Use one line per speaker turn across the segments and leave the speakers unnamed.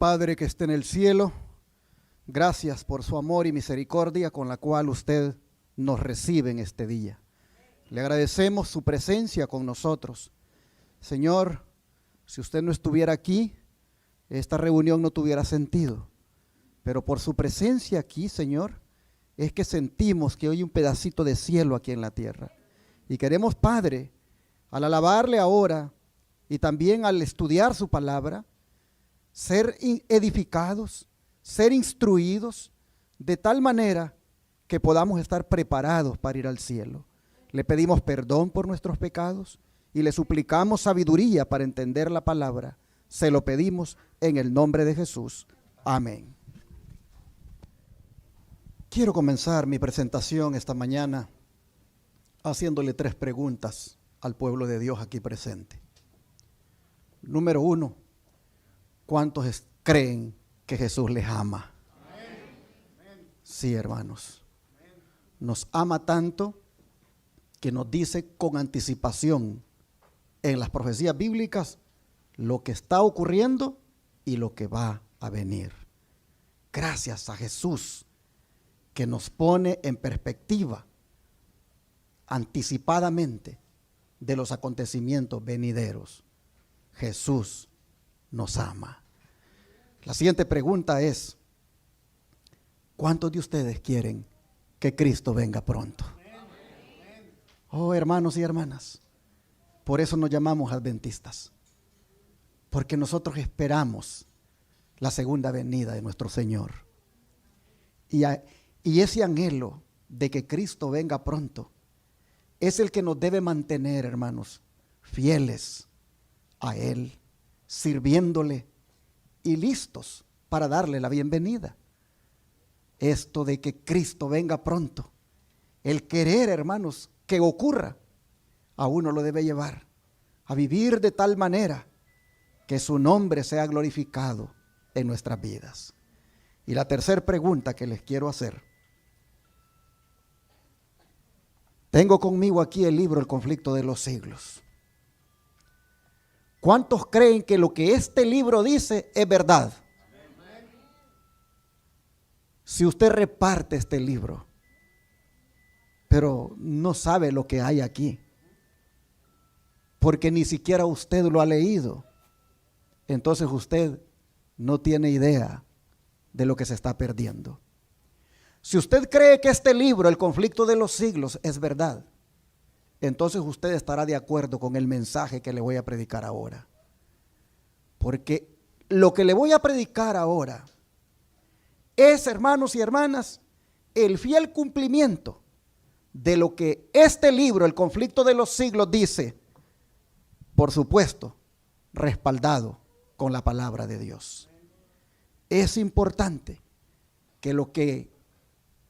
Padre que esté en el cielo, gracias por su amor y misericordia con la cual usted nos recibe en este día. Le agradecemos su presencia con nosotros. Señor, si usted no estuviera aquí, esta reunión no tuviera sentido. Pero por su presencia aquí, Señor, es que sentimos que hay un pedacito de cielo aquí en la tierra. Y queremos, Padre, al alabarle ahora y también al estudiar su palabra, ser edificados, ser instruidos de tal manera que podamos estar preparados para ir al cielo. Le pedimos perdón por nuestros pecados y le suplicamos sabiduría para entender la palabra. Se lo pedimos en el nombre de Jesús. Amén. Quiero comenzar mi presentación esta mañana haciéndole 3 preguntas al pueblo de Dios aquí presente. Número 1, ¿cuántos creen que Jesús les ama? Sí, hermanos. Nos ama tanto que nos dice con anticipación en las profecías bíblicas lo que está ocurriendo y lo que va a venir. Gracias a Jesús que nos pone en perspectiva anticipadamente de los acontecimientos venideros. Jesús nos ama. La siguiente pregunta es: ¿cuántos de ustedes quieren que Cristo venga pronto? Oh, hermanos y hermanas, por eso nos llamamos adventistas, porque nosotros esperamos la segunda venida de nuestro Señor. Y ese anhelo de que Cristo venga pronto es el que nos debe mantener, hermanos, fieles a Él, sirviéndole y listos para darle la bienvenida. Esto de que Cristo venga pronto, el querer, hermanos, que ocurra, a uno lo debe llevar a vivir de tal manera que su nombre sea glorificado en nuestras vidas. Y la tercera pregunta que les quiero hacer. Tengo conmigo aquí el libro El conflicto de los siglos. ¿Cuántos creen que lo que este libro dice es verdad? Si usted reparte este libro, pero no sabe lo que hay aquí, porque ni siquiera usted lo ha leído, entonces usted no tiene idea de lo que se está perdiendo. Si usted cree que este libro, El conflicto de los siglos, es verdad, entonces usted estará de acuerdo con el mensaje que le voy a predicar ahora. Porque lo que le voy a predicar ahora es, hermanos y hermanas, el fiel cumplimiento de lo que este libro, El conflicto de los siglos, dice, por supuesto, respaldado con la palabra de Dios. Es importante que lo que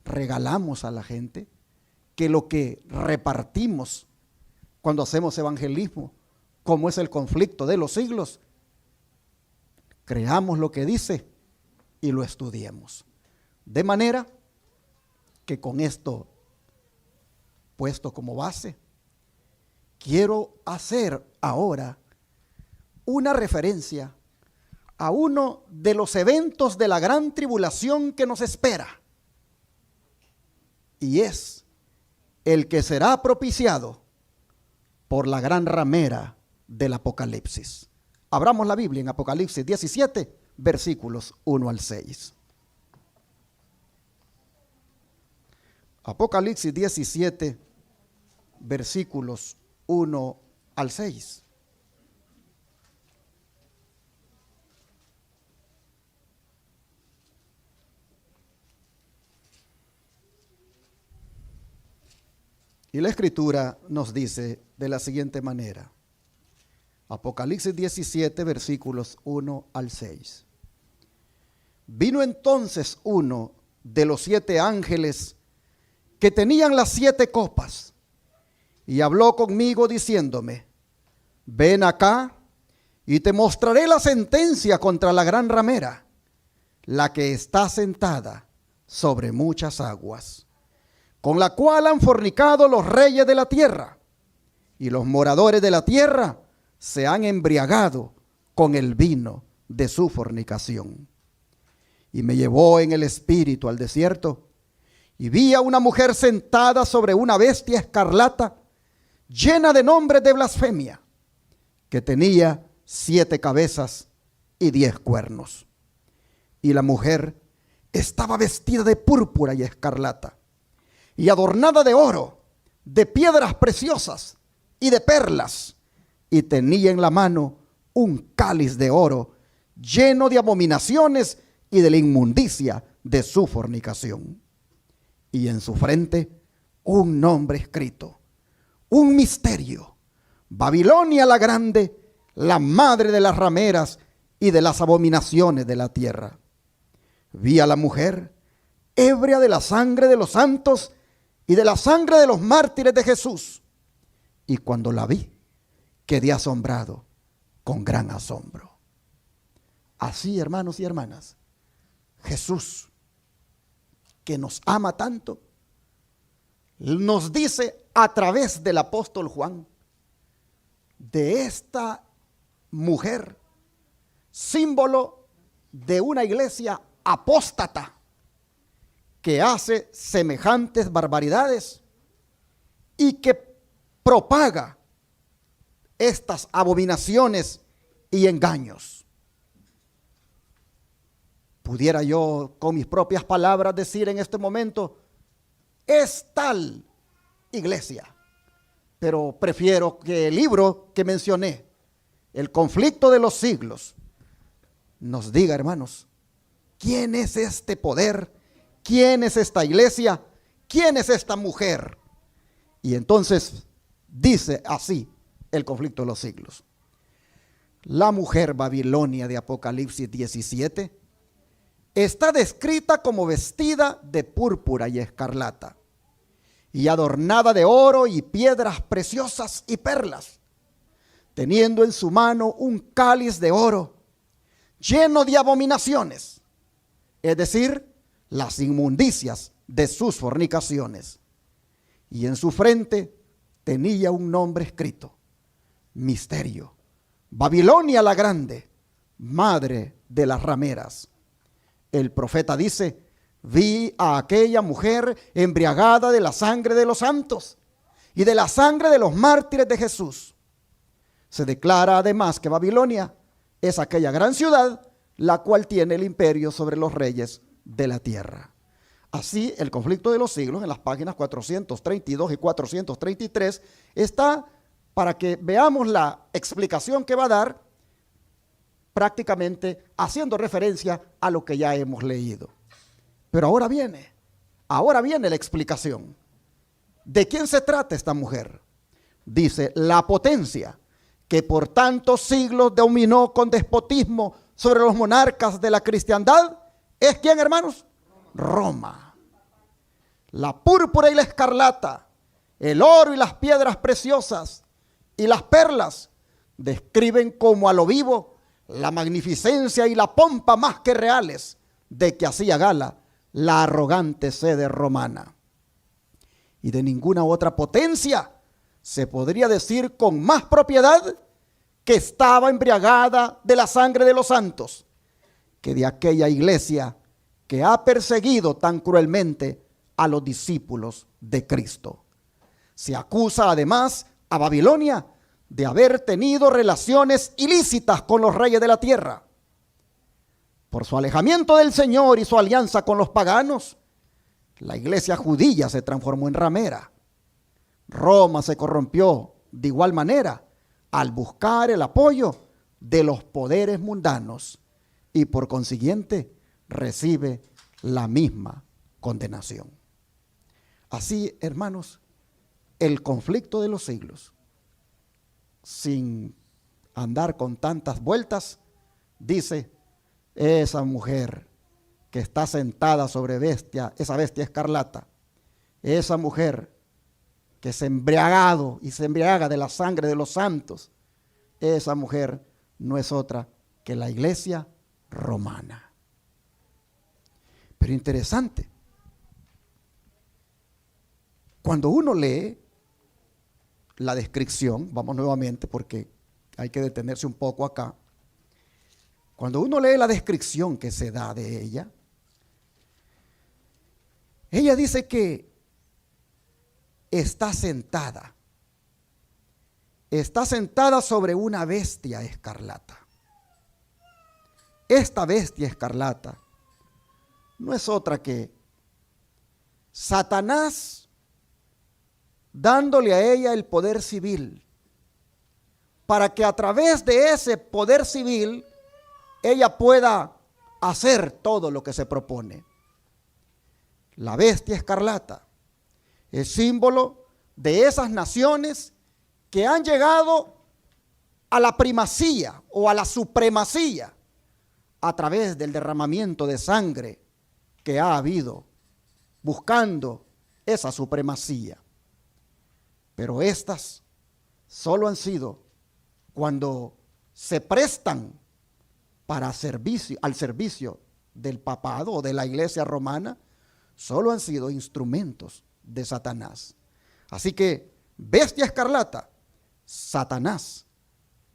regalamos a la gente, que lo que repartimos cuando hacemos evangelismo, como es el conflicto de los siglos, creamos lo que dice y lo estudiemos. De manera que con esto puesto como base, quiero hacer ahora una referencia a uno de los eventos de la gran tribulación que nos espera. Y es el que será propiciado por la gran ramera del Apocalipsis. Abramos la Biblia en Apocalipsis 17, versículos 1 al 6. Apocalipsis 17, versículos 1 al 6. Y la Escritura nos dice de la siguiente manera. Apocalipsis 17, versículos 1 al 6. Vino entonces uno de los 7 ángeles que tenían las 7 copas y habló conmigo diciéndome: ven acá y te mostraré la sentencia contra la gran ramera, la que está sentada sobre muchas aguas, con la cual han fornicado los reyes de la tierra, y los moradores de la tierra se han embriagado con el vino de su fornicación. Y me llevó en el espíritu al desierto, y vi a una mujer sentada sobre una bestia escarlata, llena de nombres de blasfemia, que tenía 7 cabezas y 10 cuernos. Y la mujer estaba vestida de púrpura y escarlata, y adornada de oro, de piedras preciosas y de perlas, y tenía en la mano un cáliz de oro lleno de abominaciones y de la inmundicia de su fornicación. Y en su frente un nombre escrito, un misterio: Babilonia la grande, la madre de las rameras y de las abominaciones de la tierra. Vi a la mujer ebria de la sangre de los santos y de la sangre de los mártires de Jesús. Y cuando la vi, quedé asombrado con gran asombro. Así, hermanos y hermanas, Jesús, que nos ama tanto, nos dice a través del apóstol Juan, de esta mujer, símbolo de una iglesia apóstata que hace semejantes barbaridades y que propaga estas abominaciones y engaños. Pudiera yo con mis propias palabras decir en este momento, es tal iglesia, pero prefiero que el libro que mencioné, El conflicto de los siglos, nos diga, hermanos, ¿quién es este poder? ¿Quién es esta iglesia? ¿Quién es esta mujer? Y entonces dice así el conflicto de los siglos. La mujer Babilonia de Apocalipsis 17 está descrita como vestida de púrpura y escarlata, y adornada de oro y piedras preciosas y perlas, teniendo en su mano un cáliz de oro lleno de abominaciones, es decir, las inmundicias de sus fornicaciones. Y en su frente tenía un nombre escrito, misterio, Babilonia la grande, madre de las rameras. El profeta dice, vi a aquella mujer embriagada de la sangre de los santos y de la sangre de los mártires de Jesús. Se declara además que Babilonia es aquella gran ciudad la cual tiene el imperio sobre los reyes de la tierra. Así, el conflicto de los siglos, en las páginas 432 y 433, está para que veamos la explicación que va a dar, prácticamente haciendo referencia a lo que ya hemos leído. Pero ahora viene la explicación. ¿De quién se trata esta mujer? Dice, la potencia que por tantos siglos dominó con despotismo sobre los monarcas de la cristiandad, ¿es quién, hermanos? Roma. La púrpura y la escarlata, el oro y las piedras preciosas y las perlas describen como a lo vivo la magnificencia y la pompa más que reales de que hacía gala la arrogante sede romana. Y de ninguna otra potencia se podría decir con más propiedad que estaba embriagada de la sangre de los santos, que de aquella iglesia que ha perseguido tan cruelmente a los discípulos de Cristo. Se acusa además a Babilonia de haber tenido relaciones ilícitas con los reyes de la tierra. Por su alejamiento del Señor y su alianza con los paganos, la iglesia judía se transformó en ramera. Roma se corrompió de igual manera al buscar el apoyo de los poderes mundanos y por consiguiente recibe la misma condenación. Así, hermanos, el conflicto de los siglos, sin andar con tantas vueltas, dice, esa mujer que está sentada sobre esa bestia escarlata, esa mujer que se embriaga de la sangre de los santos, esa mujer no es otra que la iglesia romana. Pero interesante, cuando uno lee la descripción, vamos nuevamente porque hay que detenerse un poco acá, Cuando uno lee la descripción que se da de ella dice que está sentada sobre una bestia escarlata. Esta bestia escarlata no es otra que Satanás dándole a ella el poder civil, para que a través de ese poder civil ella pueda hacer todo lo que se propone. La bestia escarlata es símbolo de esas naciones que han llegado a la primacía o a la supremacía a través del derramamiento de sangre que ha habido, buscando esa supremacía. Pero estas solo han sido cuando se prestan para servicio, al servicio del papado o de la iglesia romana, solo han sido instrumentos de Satanás. Así que bestia escarlata, Satanás,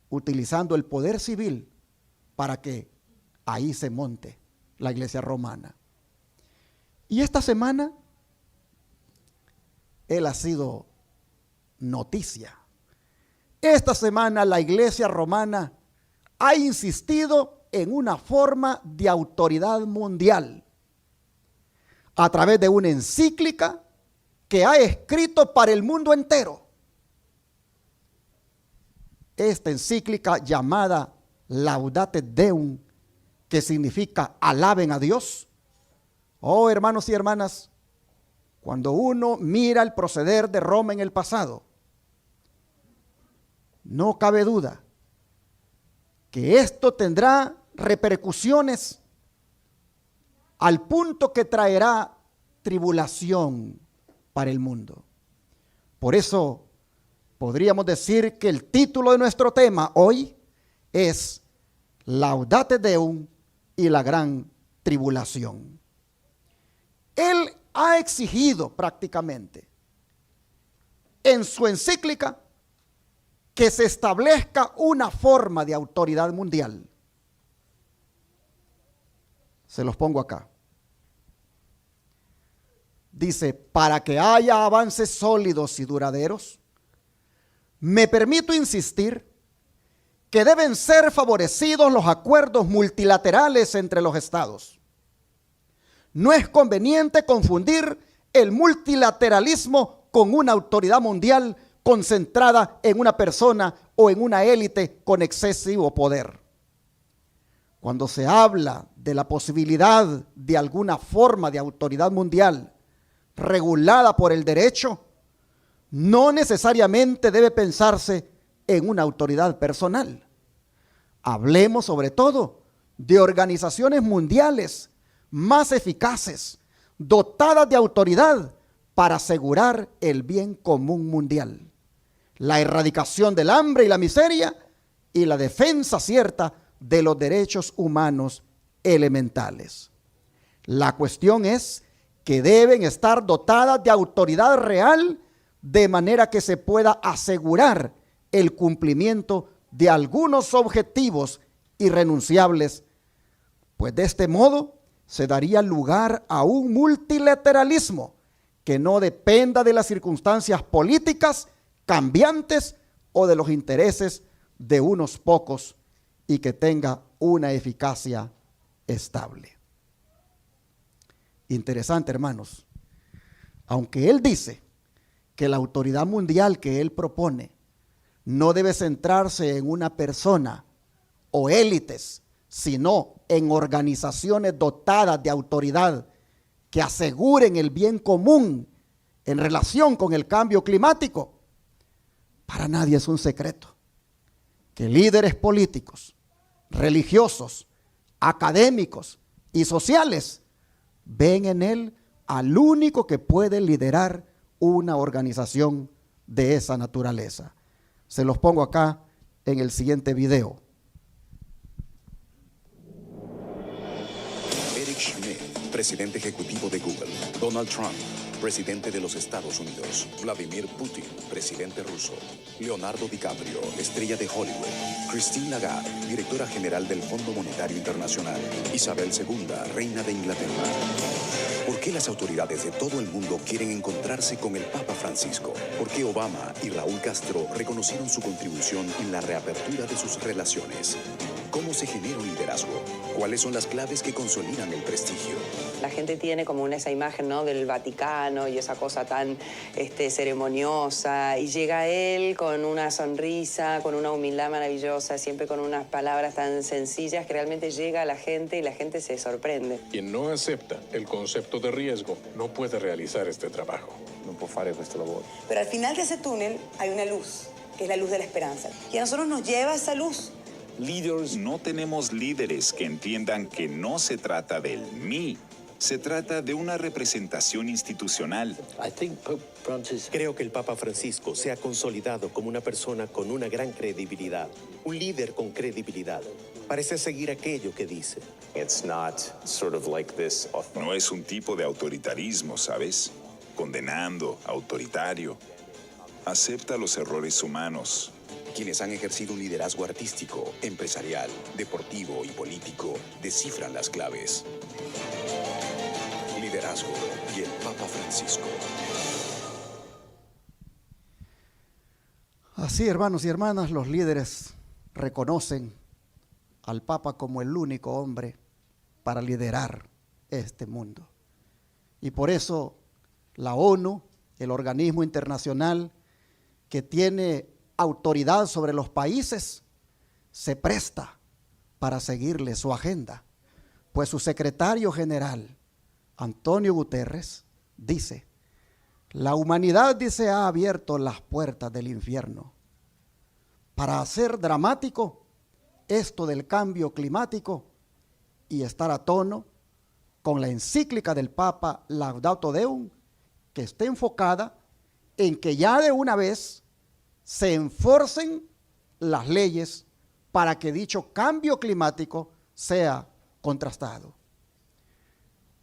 utilizando el poder civil para que ahí se monte la iglesia romana. Y esta semana, él ha sido noticia. Esta semana la iglesia romana ha insistido en una forma de autoridad mundial a través de una encíclica que ha escrito para el mundo entero. Esta encíclica llamada Laudate Deum, que significa alaben a Dios. Oh, hermanos y hermanas, cuando uno mira el proceder de Roma en el pasado, no cabe duda que esto tendrá repercusiones al punto que traerá tribulación para el mundo. Por eso podríamos decir que el título de nuestro tema hoy es Laudate Deum y la gran tribulación. Él ha exigido prácticamente en su encíclica que se establezca una forma de autoridad mundial. Se los pongo acá. Dice, para que haya avances sólidos y duraderos, me permito insistir que deben ser favorecidos los acuerdos multilaterales entre los estados. No es conveniente confundir el multilateralismo con una autoridad mundial concentrada en una persona o en una élite con excesivo poder. Cuando se habla de la posibilidad de alguna forma de autoridad mundial regulada por el derecho, no necesariamente debe pensarse en una autoridad personal. Hablemos sobre todo de organizaciones mundiales más eficaces, dotadas de autoridad para asegurar el bien común mundial, la erradicación del hambre y la miseria y la defensa cierta de los derechos humanos elementales. La cuestión es que deben estar dotadas de autoridad real de manera que se pueda asegurar el cumplimiento de algunos objetivos irrenunciables, pues de este modo se daría lugar a un multilateralismo que no dependa de las circunstancias políticas cambiantes o de los intereses de unos pocos y que tenga una eficacia estable. Interesante, hermanos. Aunque él dice que la autoridad mundial que él propone no debe centrarse en una persona o élites, sino en organizaciones dotadas de autoridad que aseguren el bien común en relación con el cambio climático. Para nadie es un secreto que líderes políticos, religiosos, académicos y sociales ven en él al único que puede liderar una organización de esa naturaleza. Se los pongo acá en el siguiente video.
Eric Schmidt, presidente ejecutivo de Google. Donald Trump, presidente de los Estados Unidos. Vladimir Putin, presidente ruso. Leonardo DiCaprio, estrella de Hollywood. Christine Lagarde, directora general del Fondo Monetario Internacional. Isabel II, reina de Inglaterra. ¿Por qué las autoridades de todo el mundo quieren encontrarse con el Papa Francisco? ¿Por qué Obama y Raúl Castro reconocieron su contribución en la reapertura de sus relaciones? ¿Cómo se genera un liderazgo? ¿Cuáles son las claves que consolidan el prestigio?
La gente tiene como esa imagen, ¿no?, del Vaticano y esa cosa tan ceremoniosa, y llega él con una sonrisa, con una humildad maravillosa, siempre con unas palabras tan sencillas que realmente llega a la gente y la gente se sorprende.
Quien no acepta el concepto de riesgo no puede realizar este trabajo.
Non può fare questo lavoro.
Pero al final de ese túnel hay una luz, que es la luz de la esperanza. Y a nosotros nos lleva esa luz.
No tenemos líderes que entiendan que no se trata del mí, se trata de una representación institucional.
Creo que el Papa Francisco se ha consolidado como una persona con una gran credibilidad, un líder con credibilidad. Parece seguir aquello que dice.
No es un tipo de autoritarismo, ¿sabes? Condenando, autoritario. Acepta los errores humanos.
Quienes han ejercido un liderazgo artístico, empresarial, deportivo y político descifran las claves. Liderazgo y el Papa Francisco.
Así, hermanos y hermanas, los líderes reconocen al Papa como el único hombre para liderar este mundo. Y por eso la ONU, el organismo internacional que tiene autoridad sobre los países, se presta para seguirle su agenda, pues su secretario general, Antonio Guterres, dice: la humanidad, dice, ha abierto las puertas del infierno. Para hacer dramático esto del cambio climático y estar a tono con la encíclica del Papa Laudato Deum, que está enfocada en que ya de una vez se enforcen las leyes para que dicho cambio climático sea contrastado.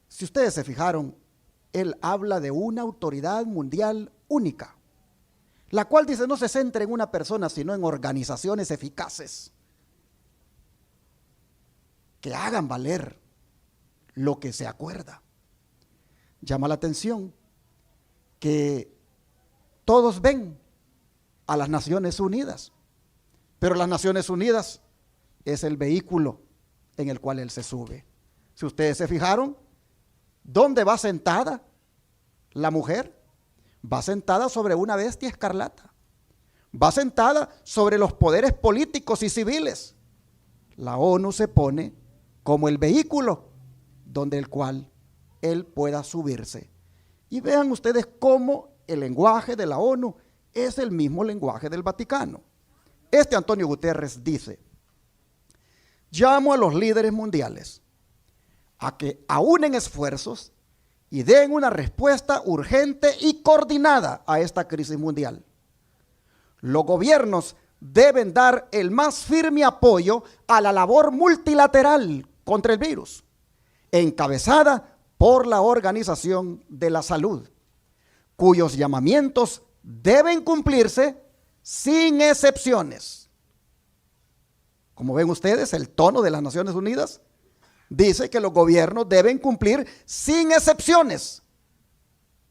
Si ustedes se fijaron, él habla de una autoridad mundial única, la cual dice no se centra en una persona, sino en organizaciones eficaces que hagan valer lo que se acuerda. Llama la atención que todos ven a las Naciones Unidas, pero las Naciones Unidas es el vehículo en el cual él se sube. Si ustedes se fijaron, ¿dónde va sentada la mujer? Va sentada sobre una bestia escarlata, va sentada sobre los poderes políticos y civiles. La ONU se pone como el vehículo donde el cual él pueda subirse. Y vean ustedes cómo el lenguaje de la ONU es el mismo lenguaje del Vaticano. Este Antonio Guterres dice: llamo a los líderes mundiales a que aúnen esfuerzos y den una respuesta urgente y coordinada a esta crisis mundial. Los gobiernos deben dar el más firme apoyo a la labor multilateral contra el virus, encabezada por la Organización de la Salud, cuyos llamamientos deben cumplirse sin excepciones. Como ven ustedes, el tono de las Naciones Unidas dice que los gobiernos deben cumplir sin excepciones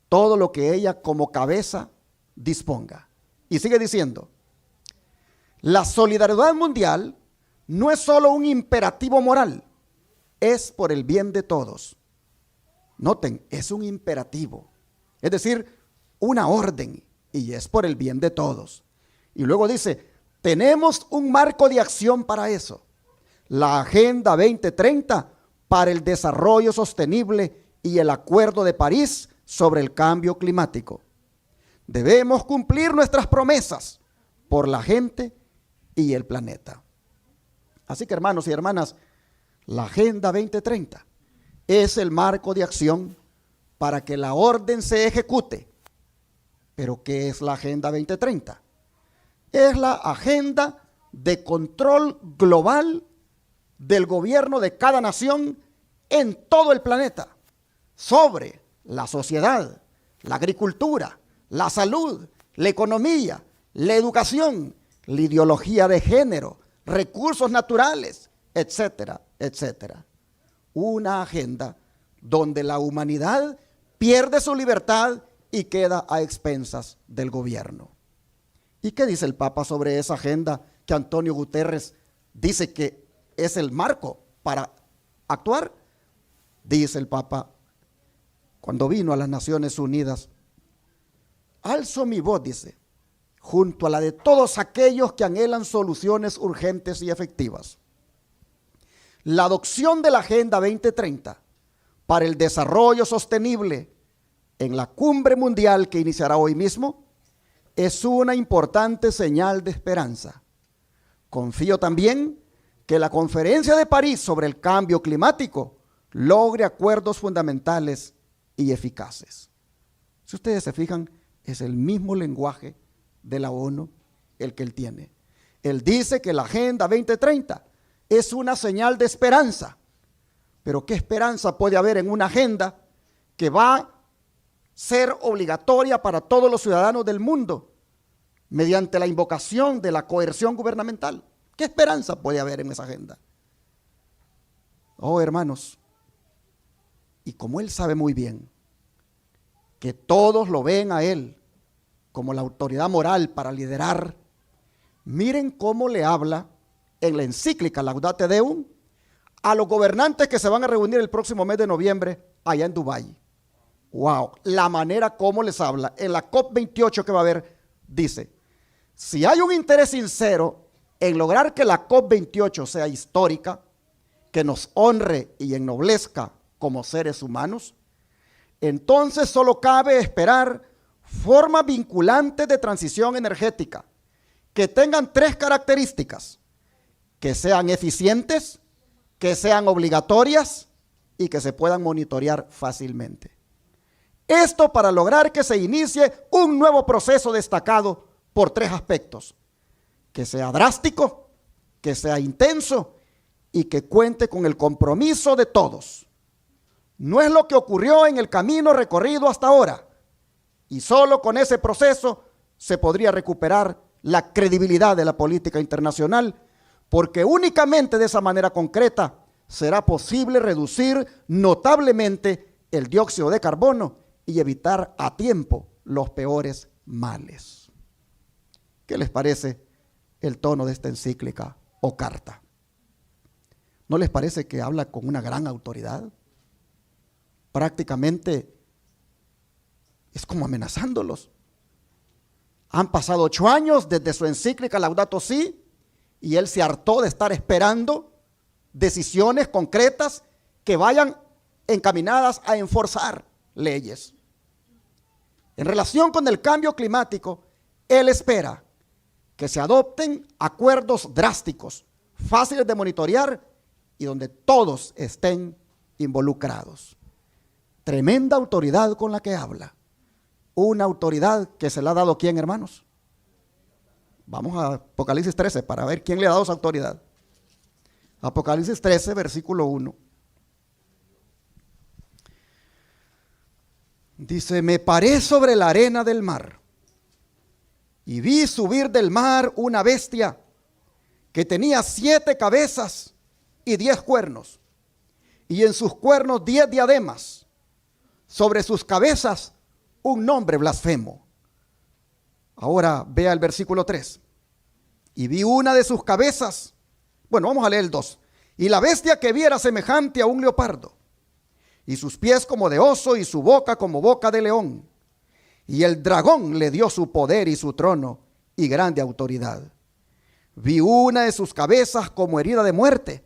todo lo que ella como cabeza disponga. Y sigue diciendo: la solidaridad mundial no es solo un imperativo moral, es por el bien de todos. Noten, es un imperativo, es decir, una orden, y es por el bien de todos. Y luego dice: tenemos un marco de acción para eso, la Agenda 2030 para el desarrollo sostenible y el Acuerdo de París sobre el cambio climático. Debemos cumplir nuestras promesas por la gente y el planeta. Así que, hermanos y hermanas, la Agenda 2030 es el marco de acción para que la orden se ejecute. ¿Pero qué es la Agenda 2030? Es la agenda de control global del gobierno de cada nación en todo el planeta sobre la sociedad, la agricultura, la salud, la economía, la educación, la ideología de género, recursos naturales, etcétera, etcétera. Una agenda donde la humanidad pierde su libertad y queda a expensas del gobierno. ¿Y qué dice el Papa sobre esa agenda que Antonio Guterres dice que es el marco para actuar? Dice el Papa, cuando vino a las Naciones Unidas: alzo mi voz, dice, junto a la de todos aquellos que anhelan soluciones urgentes y efectivas. La adopción de la Agenda 2030 para el desarrollo sostenible en la cumbre mundial que iniciará hoy mismo es una importante señal de esperanza. Confío también que la Conferencia de París sobre el cambio climático logre acuerdos fundamentales y eficaces. Si ustedes se fijan, es el mismo lenguaje de la ONU el que él tiene. Él dice que la Agenda 2030 es una señal de esperanza. Pero ¿qué esperanza puede haber en una agenda que va a ser obligatoria para todos los ciudadanos del mundo mediante la invocación de la coerción gubernamental? ¿Qué esperanza puede haber en esa agenda? Oh, hermanos, y como él sabe muy bien que todos lo ven a él como la autoridad moral para liderar, miren cómo le habla en la encíclica Laudate Deum a los gobernantes que se van a reunir el próximo mes de noviembre allá en Dubái. Wow, la manera como les habla. En la COP28 que va a haber, dice: si hay un interés sincero en lograr que la COP28 sea histórica, que nos honre y ennoblezca como seres humanos, entonces solo cabe esperar formas vinculantes de transición energética que tengan 3 características: que sean eficientes, que sean obligatorias y que se puedan monitorear fácilmente. Esto para lograr que se inicie un nuevo proceso destacado por 3 aspectos: que sea drástico, que sea intenso y que cuente con el compromiso de todos. No es lo que ocurrió en el camino recorrido hasta ahora, y solo con ese proceso se podría recuperar la credibilidad de la política internacional, porque únicamente de esa manera concreta será posible reducir notablemente el dióxido de carbono y evitar a tiempo los peores males. ¿Qué les parece el tono de esta encíclica o carta? ¿No les parece que habla con una gran autoridad? Prácticamente es como amenazándolos. Han pasado 8 años desde su encíclica Laudato Si y él se hartó de estar esperando decisiones concretas que vayan encaminadas a enforzar leyes. En relación con el cambio climático, él espera que se adopten acuerdos drásticos, fáciles de monitorear y donde todos estén involucrados. Tremenda autoridad con la que habla. Una autoridad que se la ha dado ¿quién, hermanos? Vamos a Apocalipsis 13 para ver quién le ha dado esa autoridad. Apocalipsis 13, versículo 1. Dice: me paré sobre la arena del mar y vi subir del mar una bestia que tenía 7 cabezas y 10 cuernos, y en sus cuernos 10 diademas, sobre sus cabezas un nombre blasfemo. Ahora vea el versículo 3. Y vi una de sus cabezas, bueno, vamos a leer el 2. Y la bestia que vi era semejante a un leopardo, y sus pies como de oso, y su boca como boca de león. Y el dragón le dio su poder y su trono y grande autoridad. Vi una de sus cabezas como herida de muerte,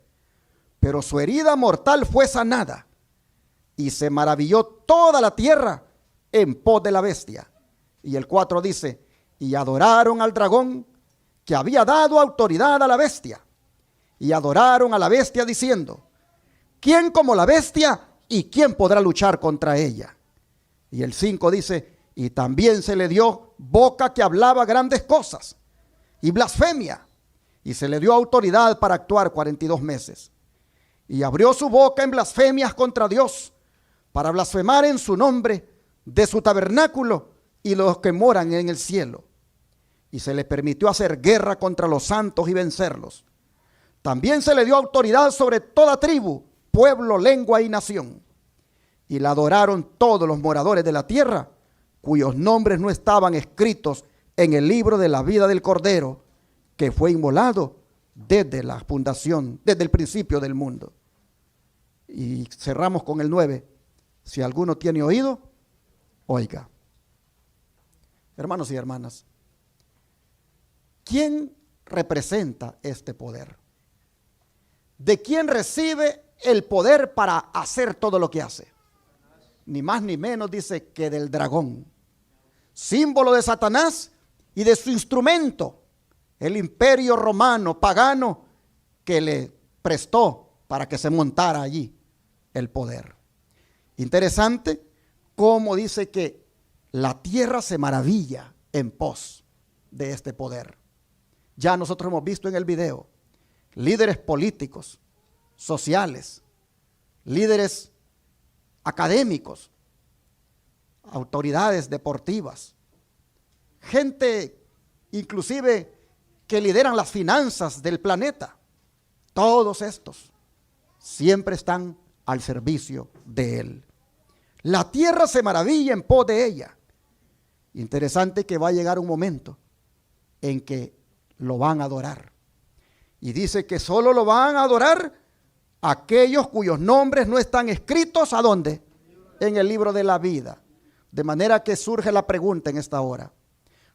pero su herida mortal fue sanada. Y se maravilló toda la tierra en pos de la bestia. Y el 4 dice: y adoraron al dragón que había dado autoridad a la bestia. Y adoraron a la bestia diciendo: ¿quién como la bestia y quién podrá luchar contra ella? Y el 5 dice: y también se le dio boca que hablaba grandes cosas y blasfemia, y se le dio autoridad para actuar 42 meses. Y abrió su boca en blasfemias contra Dios, para blasfemar en su nombre de su tabernáculo y los que moran en el cielo. Y se le permitió hacer guerra contra los santos y vencerlos. También se le dio autoridad sobre toda tribu, pueblo, lengua y nación. Y la adoraron todos los moradores de la tierra, cuyos nombres no estaban escritos en el libro de la vida del Cordero, que fue inmolado desde la fundación, desde el principio del mundo. Y cerramos con el 9. Si alguno tiene oído, oiga. Hermanos y hermanas, ¿quién representa este poder? ¿De quién recibe el poder para hacer todo lo que hace? Ni más ni menos dice que del dragón, símbolo de Satanás y de su instrumento, el imperio romano pagano que le prestó para que se montara allí el poder. Interesante cómo dice que la tierra se maravilla en pos de este poder. Ya nosotros hemos visto en el video líderes políticos, sociales, líderes académicos, autoridades deportivas, gente inclusive que lideran las finanzas del planeta. Todos estos siempre están al servicio de él. La tierra se maravilla en pos de ella. Interesante que va a llegar un momento en que lo van a adorar. Y dice que solo lo van a adorar aquellos cuyos nombres no están escritos, ¿a dónde? En el libro de la vida. De manera que surge la pregunta en esta hora: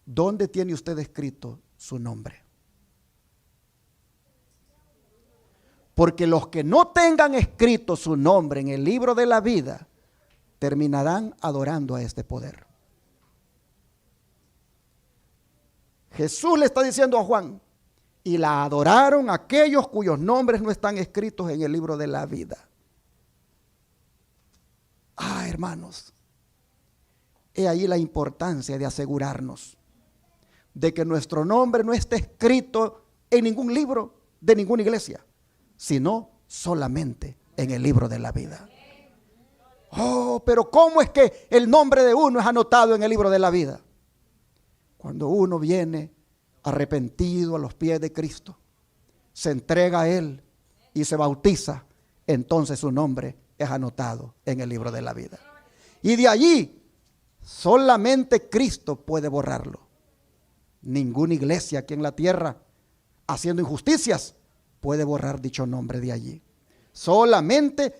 ¿dónde tiene usted escrito su nombre? Porque los que no tengan escrito su nombre en el libro de la vida terminarán adorando a este poder. Jesús le está diciendo a Juan: y la adoraron aquellos cuyos nombres no están escritos en el libro de la vida. Hermanos, he ahí la importancia de asegurarnos de que nuestro nombre no esté escrito en ningún libro de ninguna iglesia, sino solamente en el libro de la vida. Pero ¿cómo es que el nombre de uno es anotado en el libro de la vida? Cuando uno viene arrepentido a los pies de Cristo, se entrega a Él y se bautiza, entonces su nombre es anotado en el libro de la vida. Y de allí solamente Cristo puede borrarlo. Ninguna iglesia aquí en la tierra, haciendo injusticias, puede borrar dicho nombre de allí. Solamente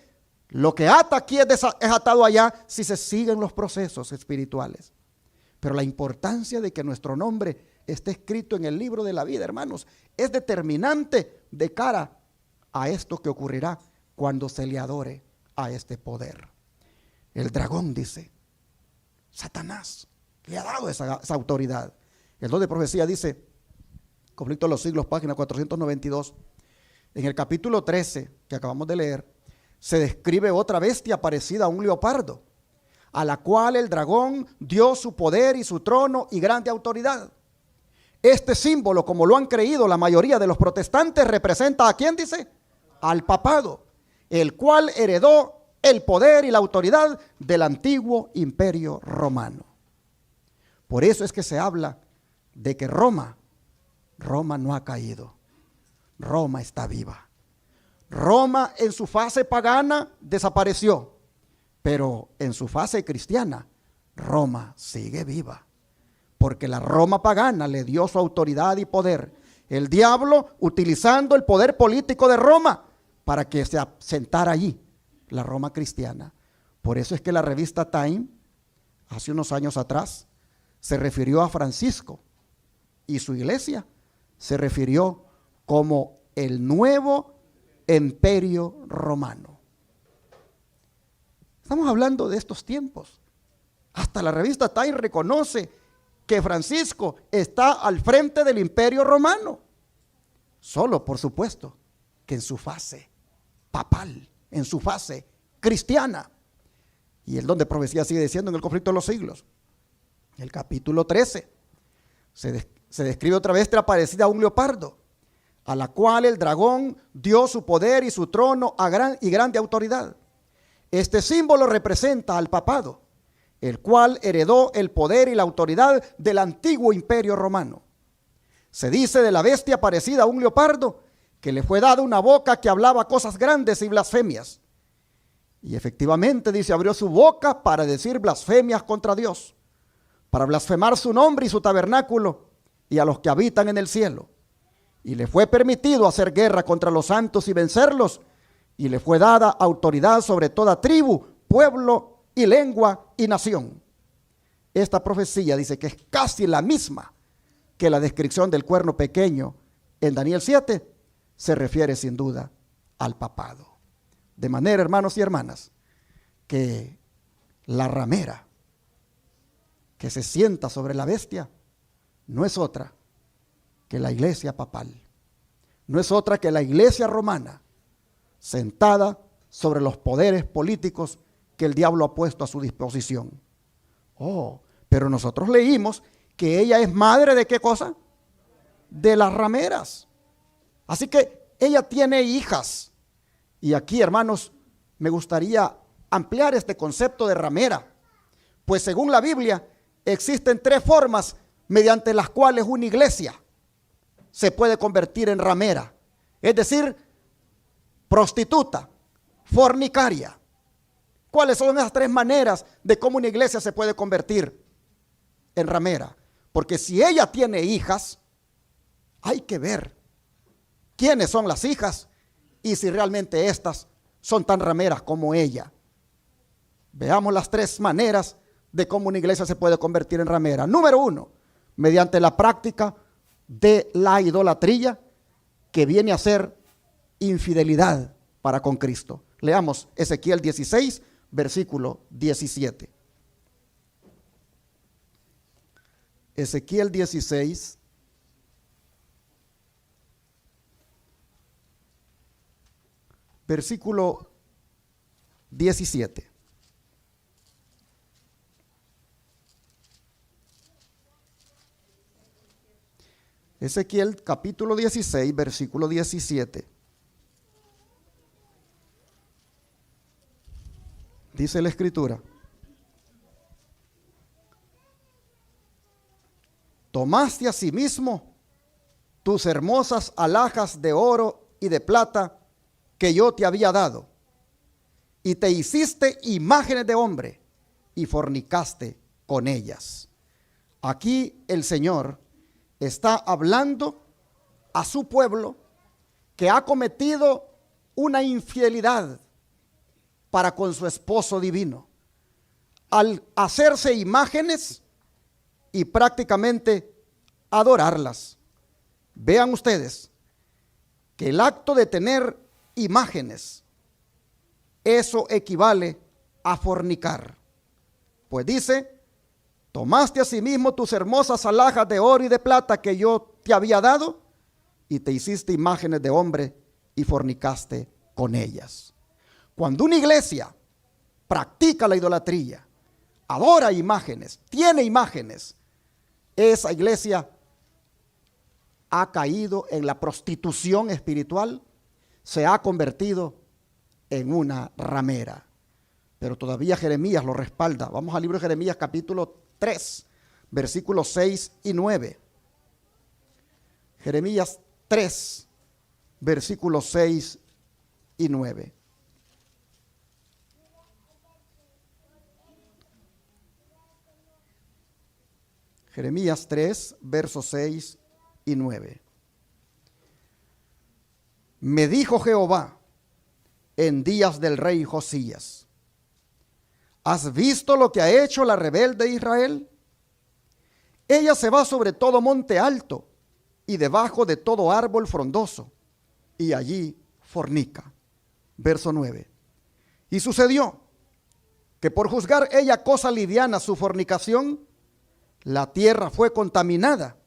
lo que ata aquí es atado allá si se siguen los procesos espirituales. Pero la importancia de que nuestro nombre esté escrito en el libro de la vida, hermanos, es determinante de cara a esto que ocurrirá cuando se le adore a este poder. El dragón, dice, Satanás le ha dado esa autoridad. El don de profecía dice, Conflicto de los Siglos, página 492, en el capítulo 13 que acabamos de leer, se describe otra bestia parecida a un leopardo, a la cual el dragón dio su poder y su trono y grande autoridad. Este símbolo, como lo han creído la mayoría de los protestantes, representa ¿a quién dice? Al papado, el cual heredó el poder y la autoridad del antiguo imperio romano. Por eso es que se habla de que Roma no ha caído. Roma está viva. Roma en su fase pagana desapareció, pero en su fase cristiana, Roma sigue viva. Porque la Roma pagana le dio su autoridad y poder. El diablo utilizando el poder político de Roma para que se asentara allí la Roma cristiana. Por eso es que la revista Time, hace unos años atrás, se refirió a Francisco y su iglesia se refirió como el nuevo imperio romano. Estamos hablando de estos tiempos. Hasta la revista Time reconoce que Francisco está al frente del imperio romano. Solo, por supuesto, que en su fase papal, en su fase cristiana. Y el don de profecía sigue diciendo en el Conflicto de los Siglos, el capítulo 13, se describe otra bestia parecida a un leopardo, a la cual el dragón dio su poder y su trono y grande autoridad. Este símbolo representa al papado, el cual heredó el poder y la autoridad del antiguo imperio romano. Se dice de la bestia parecida a un leopardo, que le fue dada una boca que hablaba cosas grandes y blasfemias. Y efectivamente, dice, abrió su boca para decir blasfemias contra Dios, para blasfemar su nombre y su tabernáculo y a los que habitan en el cielo. Y le fue permitido hacer guerra contra los santos y vencerlos, y le fue dada autoridad sobre toda tribu, pueblo y lengua y nación. Esta profecía dice que es casi la misma que la descripción del cuerno pequeño en Daniel 7, se refiere sin duda al papado. De manera, hermanos y hermanas, que la ramera que se sienta sobre la bestia no es otra que la iglesia papal, no es otra que la iglesia romana, sentada sobre los poderes políticos que el diablo ha puesto a su disposición. Oh, pero nosotros leímos que ella es madre de ¿qué cosa? De las rameras. Así que ella tiene hijas. Y aquí, hermanos, me gustaría ampliar este concepto de ramera, pues según la Biblia existen 3 formas mediante las cuales una iglesia se puede convertir en ramera, es decir, prostituta, fornicaria. ¿Cuáles son esas 3 maneras de cómo una iglesia se puede convertir en ramera? Porque si ella tiene hijas, hay que ver quiénes son las hijas y si realmente estas son tan rameras como ella. Veamos las 3 maneras de cómo una iglesia se puede convertir en ramera. Número 1, mediante la práctica de la idolatría, que viene a ser infidelidad para con Cristo. Leamos Ezequiel 16, versículo 17. Ezequiel 16, versículo 17. Ezequiel capítulo 16, versículo 17. Dice la escritura: tomaste asimismo tus hermosas alhajas de oro y de plata que yo te había dado, y te hiciste imágenes de hombre y fornicaste con ellas. Aquí el Señor está hablando a su pueblo que ha cometido una infidelidad para con su esposo divino, al hacerse imágenes y prácticamente adorarlas. Vean ustedes que el acto de tener imágenes, eso equivale a fornicar. Pues dice: tomaste asimismo tus hermosas alhajas de oro y de plata que yo te había dado, y te hiciste imágenes de hombre y fornicaste con ellas. Cuando una iglesia practica la idolatría, adora imágenes, tiene imágenes, esa iglesia ha caído en la prostitución espiritual, se ha convertido en una ramera. Pero todavía Jeremías lo respalda. Vamos al libro de Jeremías capítulo 3, versículos 6 y 9. Jeremías 3, versículos 6 y 9. Jeremías 3, versos 6 y 9. Me dijo Jehová en días del rey Josías: ¿has visto lo que ha hecho la rebelde Israel? Ella se va sobre todo monte alto y debajo de todo árbol frondoso, y allí fornica. Verso 9. Y sucedió que por juzgar ella cosa liviana su fornicación, la tierra fue contaminada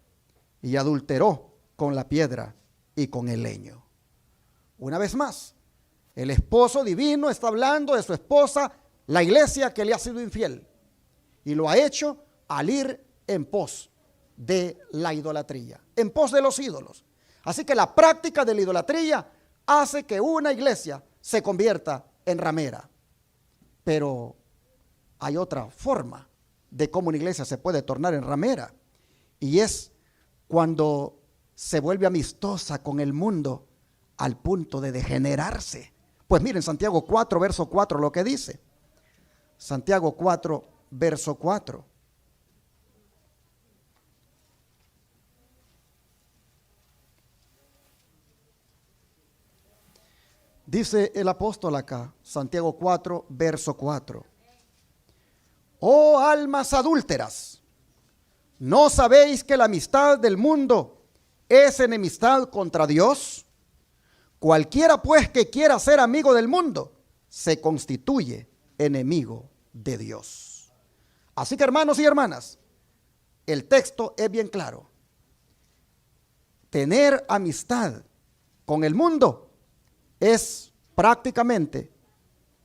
y adulteró con la piedra y con el leño. Una vez más, el esposo divino está hablando de su esposa, la iglesia, que le ha sido infiel, y lo ha hecho al ir en pos de la idolatría, en pos de los ídolos. Así que la práctica de la idolatría hace que una iglesia se convierta en ramera. Pero hay otra forma de cómo una iglesia se puede tornar en ramera, y es cuando se vuelve amistosa con el mundo al punto de degenerarse. Pues miren Santiago 4, verso 4 lo que dice. Santiago 4, verso 4. Dice el apóstol acá, Santiago 4, verso 4. Oh almas adúlteras, ¿no sabéis que la amistad del mundo es enemistad contra Dios? Cualquiera pues que quiera ser amigo del mundo, se constituye enemigo de Dios. Así que hermanos y hermanas, el texto es bien claro. Tener amistad con el mundo es prácticamente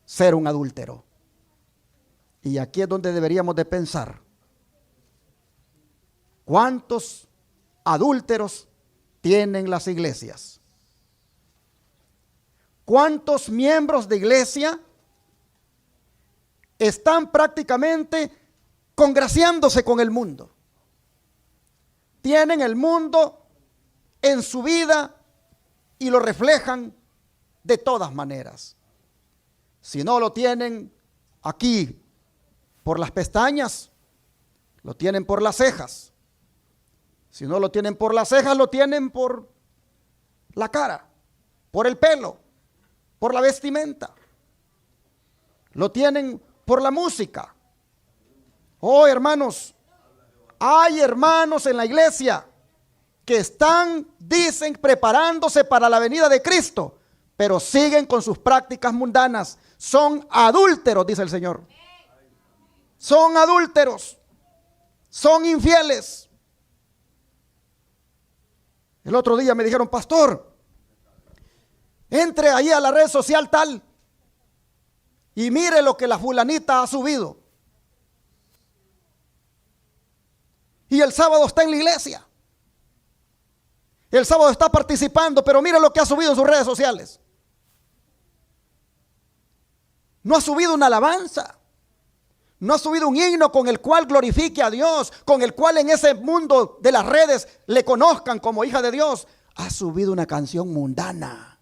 ser un adúltero. Y aquí es donde deberíamos de pensar. ¿Cuántos adúlteros tienen las iglesias? ¿Cuántos miembros de iglesia están prácticamente congraciándose con el mundo? Tienen el mundo en su vida y lo reflejan de todas maneras. Si no lo tienen aquí por las pestañas, lo tienen por las cejas. Si no lo tienen por las cejas, lo tienen por la cara, por el pelo, por la vestimenta. Lo tienen por la música. Oh, hermanos, hay hermanos en la iglesia que están, dicen, preparándose para la venida de Cristo, pero siguen con sus prácticas mundanas. Son adúlteros, dice el Señor. Son adúlteros. Son infieles. El otro día me dijeron, pastor, entre ahí a la red social tal y mire lo que la fulanita ha subido. Y el sábado está en la iglesia. El sábado está participando, pero mire lo que ha subido en sus redes sociales. No ha subido una alabanza. No ha subido un himno con el cual glorifique a Dios, con el cual en ese mundo de las redes le conozcan como hija de Dios. Ha subido una canción mundana.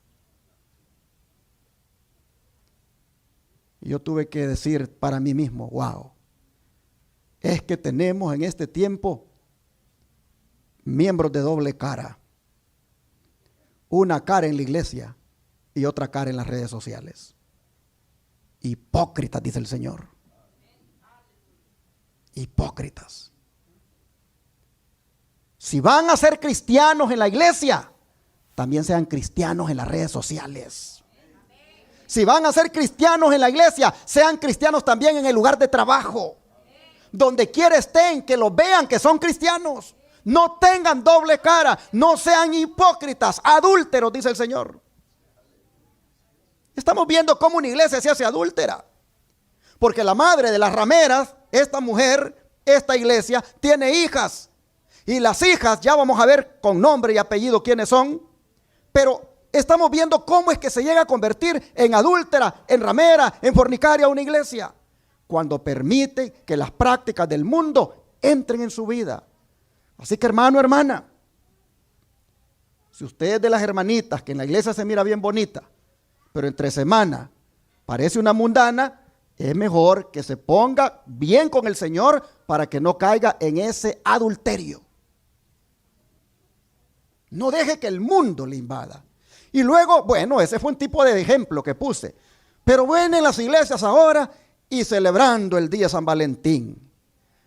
Y yo tuve que decir para mí mismo, wow, es que tenemos en este tiempo miembros de doble cara. Una cara en la iglesia y otra cara en las redes sociales. Hipócritas, dice el Señor. Hipócritas. Si van a ser cristianos en la iglesia, también sean cristianos en las redes sociales. Si van a ser cristianos en la iglesia, sean cristianos también en el lugar de trabajo. Donde quiera estén, que los vean que son cristianos. No tengan doble cara, no sean hipócritas, adúlteros, dice el Señor. Estamos viendo cómo una iglesia se hace adúltera. Porque la madre de las rameras, esta mujer, esta iglesia, tiene hijas. Y las hijas, ya vamos a ver con nombre y apellido quiénes son. Pero estamos viendo cómo es que se llega a convertir en adúltera, en ramera, en fornicaria una iglesia. Cuando permite que las prácticas del mundo entren en su vida. Así que hermano, hermana, si usted es de las hermanitas que en la iglesia se mira bien bonita, pero entre semana parece una mundana, es mejor que se ponga bien con el Señor para que no caiga en ese adulterio. No deje que el mundo le invada. Y luego, bueno, ese fue un tipo de ejemplo que puse. Pero bueno, en las iglesias ahora y celebrando el día de San Valentín.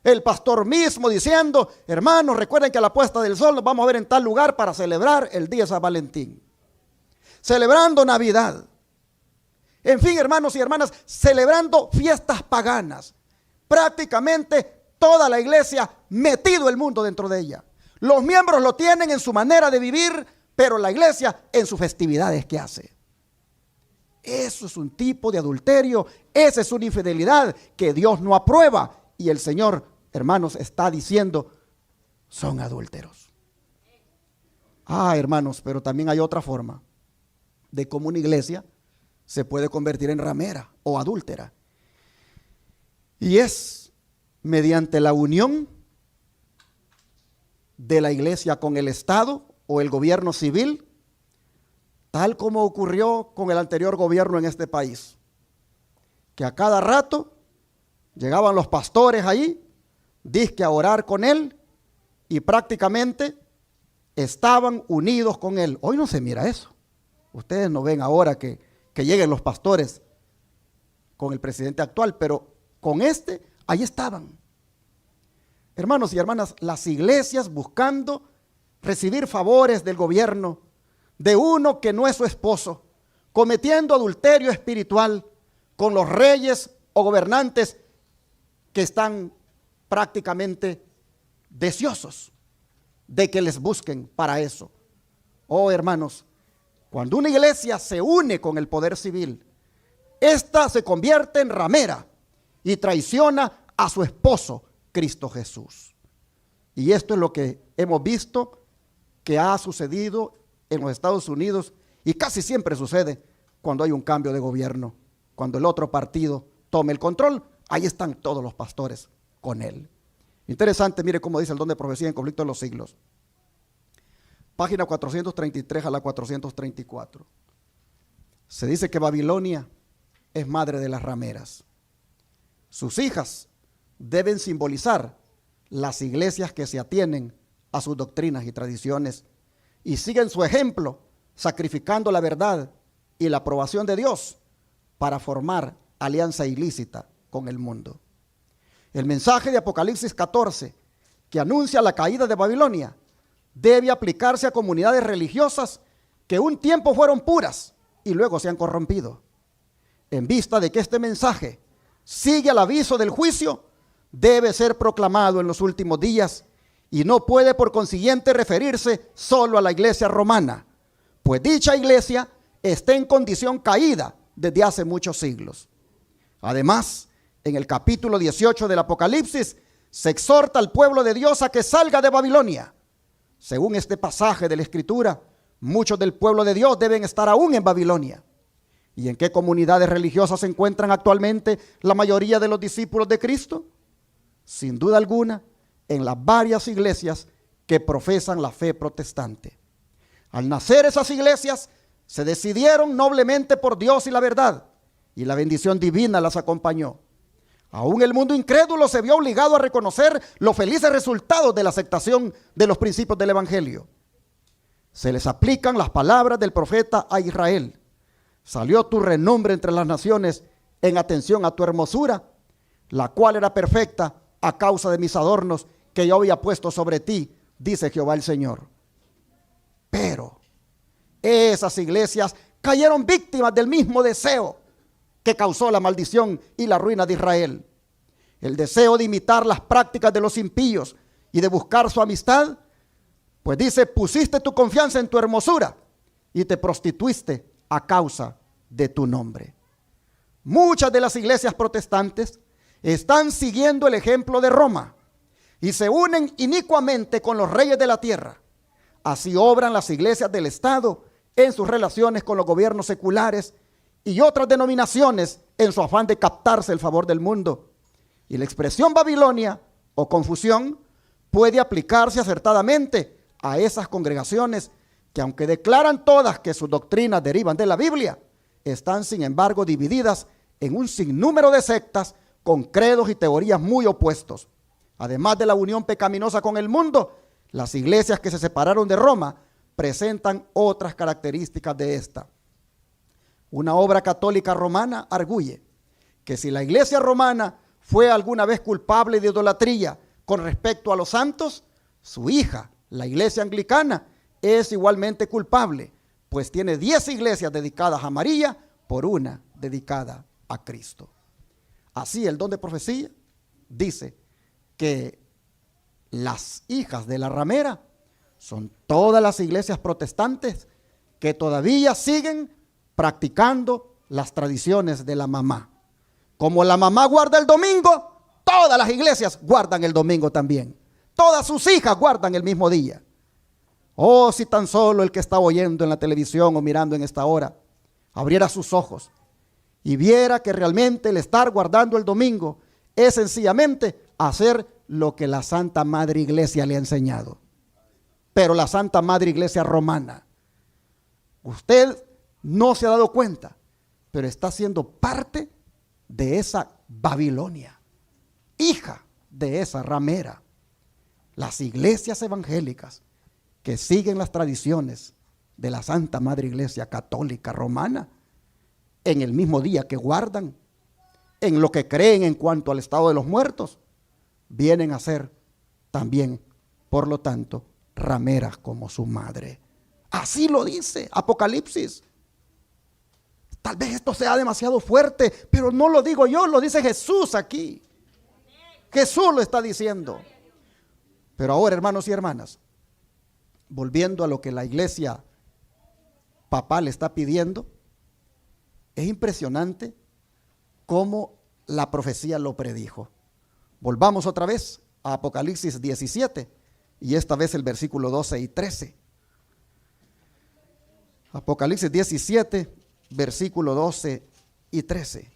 El pastor mismo diciendo, hermanos, recuerden que a la puesta del sol nos vamos a ver en tal lugar para celebrar el día de San Valentín. Celebrando Navidad. En fin, hermanos y hermanas, celebrando fiestas paganas. Prácticamente toda la iglesia metido el mundo dentro de ella. Los miembros lo tienen en su manera de vivir, pero la iglesia en sus festividades que hace. Eso es un tipo de adulterio, esa es una infidelidad que Dios no aprueba. Y el Señor, hermanos, está diciendo, son adúlteros. Hermanos, pero también hay otra forma de cómo una iglesia se puede convertir en ramera o adúltera. Y es mediante la unión de la iglesia con el Estado o el gobierno civil, tal como ocurrió con el anterior gobierno en este país, que a cada rato llegaban los pastores ahí, dizque a orar con él, y prácticamente estaban unidos con él. Hoy no se mira eso. Ustedes no ven ahora que lleguen los pastores con el presidente actual, pero con este, ahí estaban. Hermanos y hermanas, las iglesias buscando recibir favores del gobierno, de uno que no es su esposo, cometiendo adulterio espiritual con los reyes o gobernantes que están prácticamente deseosos de que les busquen para eso. Oh, hermanos, cuando una iglesia se une con el poder civil, ésta se convierte en ramera y traiciona a su esposo, Cristo Jesús. Y esto es lo que hemos visto que ha sucedido en los Estados Unidos, y casi siempre sucede cuando hay un cambio de gobierno. Cuando el otro partido tome el control, ahí están todos los pastores con él. Interesante, mire cómo dice el don de profecía en Conflicto de los Siglos. Página 433 a la 434. Se dice que Babilonia es madre de las rameras. Sus hijas deben simbolizar las iglesias que se atienen a sus doctrinas y tradiciones y siguen su ejemplo, sacrificando la verdad y la aprobación de Dios para formar alianza ilícita con el mundo. El mensaje de Apocalipsis 14, que anuncia la caída de Babilonia, debe aplicarse a comunidades religiosas que un tiempo fueron puras y luego se han corrompido. En vista de que este mensaje sigue al aviso del juicio, debe ser proclamado en los últimos días y no puede por consiguiente referirse solo a la iglesia romana, pues dicha iglesia está en condición caída desde hace muchos siglos. Además, en el capítulo 18 del Apocalipsis se exhorta al pueblo de Dios a que salga de Babilonia. Según este pasaje de la Escritura, muchos del pueblo de Dios deben estar aún en Babilonia. ¿Y en qué comunidades religiosas se encuentran actualmente la mayoría de los discípulos de Cristo? Sin duda alguna, en las varias iglesias que profesan la fe protestante. Al nacer esas iglesias, se decidieron noblemente por Dios y la verdad, y la bendición divina las acompañó. Aún el mundo incrédulo se vio obligado a reconocer los felices resultados de la aceptación de los principios del Evangelio. Se les aplican las palabras del profeta a Israel: salió tu renombre entre las naciones en atención a tu hermosura, la cual era perfecta a causa de mis adornos que yo había puesto sobre ti, dice Jehová el Señor. Pero esas iglesias cayeron víctimas del mismo deseo que causó la maldición y la ruina de Israel. El deseo de imitar las prácticas de los impíos y de buscar su amistad, pues dice: pusiste tu confianza en tu hermosura y te prostituiste a causa de tu nombre. Muchas de las iglesias protestantes están siguiendo el ejemplo de Roma y se unen inicuamente con los reyes de la tierra. Así obran las iglesias del Estado en sus relaciones con los gobiernos seculares y otras denominaciones en su afán de captarse el favor del mundo. Y la expresión Babilonia o confusión puede aplicarse acertadamente a esas congregaciones que, aunque declaran todas que sus doctrinas derivan de la Biblia, están sin embargo divididas en un sinnúmero de sectas con credos y teorías muy opuestos. Además de la unión pecaminosa con el mundo, las iglesias que se separaron de Roma presentan otras características de esta. Una obra católica romana arguye que si la iglesia romana fue alguna vez culpable de idolatría con respecto a los santos, su hija, la iglesia anglicana, es igualmente culpable, pues tiene 10 iglesias dedicadas a María por una dedicada a Cristo. Así el don de profecía dice que las hijas de la ramera son todas las iglesias protestantes que todavía siguen practicando las tradiciones de la mamá. Como la mamá guarda el domingo, todas las iglesias guardan el domingo también. Todas sus hijas guardan el mismo día. Oh, si tan solo el que está oyendo en la televisión o mirando en esta hora abriera sus ojos y viera que realmente el estar guardando el domingo es sencillamente hacer lo que la Santa Madre Iglesia le ha enseñado. Pero la Santa Madre Iglesia romana, usted no se ha dado cuenta, pero está siendo parte de esa Babilonia, hija de esa ramera. Las iglesias evangélicas que siguen las tradiciones de la Santa Madre Iglesia Católica Romana, en el mismo día que guardan, en lo que creen en cuanto al estado de los muertos, vienen a ser también, por lo tanto, rameras como su madre. Así lo dice Apocalipsis. Tal vez esto sea demasiado fuerte, pero no lo digo yo, lo dice Jesús aquí. Jesús lo está diciendo. Pero ahora, hermanos y hermanas, volviendo a lo que la iglesia papal está pidiendo, es impresionante cómo la profecía lo predijo. Volvamos otra vez a Apocalipsis 17 y esta vez el versículo 12 y 13. Apocalipsis 17, versículo 12 y 13.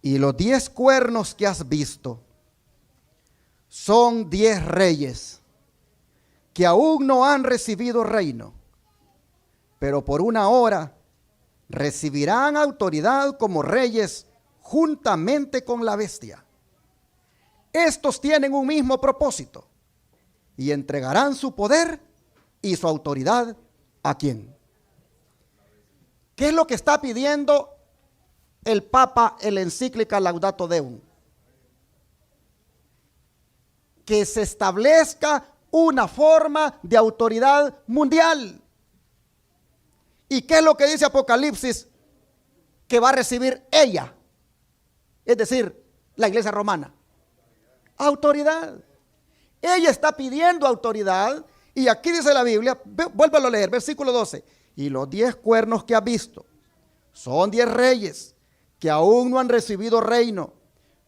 Y los 10 cuernos que has visto son 10 reyes que aún no han recibido reino, pero por una hora recibirán autoridad como reyes juntamente con la bestia. Estos tienen un mismo propósito y entregarán su poder y su autoridad ¿a quién? ¿Qué es lo que está pidiendo el Papa en la encíclica Laudato Deum? Que se establezca una forma de autoridad mundial. ¿Y qué es lo que dice Apocalipsis que va a recibir ella? Es decir, la iglesia romana. Autoridad. Ella está pidiendo autoridad y aquí dice la Biblia, vuélvalo a leer, versículo 12. Y los 10 cuernos que has visto son 10 reyes que aún no han recibido reino,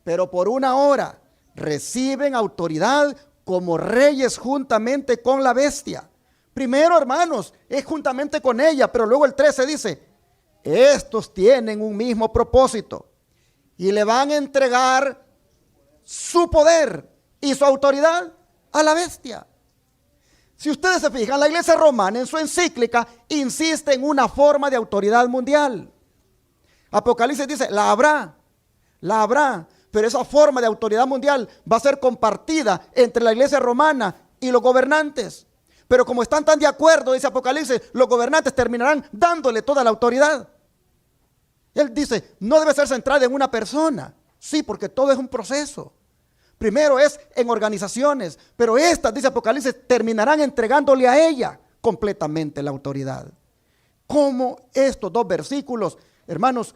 pero por una hora reciben autoridad como reyes juntamente con la bestia. Primero, hermanos, es juntamente con ella, pero luego el 13 dice, estos tienen un mismo propósito y le van a entregar su poder y su autoridad a la bestia. Si ustedes se fijan, la iglesia romana en su encíclica insiste en una forma de autoridad mundial. Apocalipsis dice, la habrá, pero esa forma de autoridad mundial va a ser compartida entre la iglesia romana y los gobernantes. Pero como están tan de acuerdo, dice Apocalipsis, los gobernantes terminarán dándole toda la autoridad. Él dice, no debe ser centrada en una persona. Sí, porque todo es un proceso. Primero es en organizaciones, pero estas, dice Apocalipsis, terminarán entregándole a ella completamente la autoridad. ¿Cómo estos dos versículos, hermanos,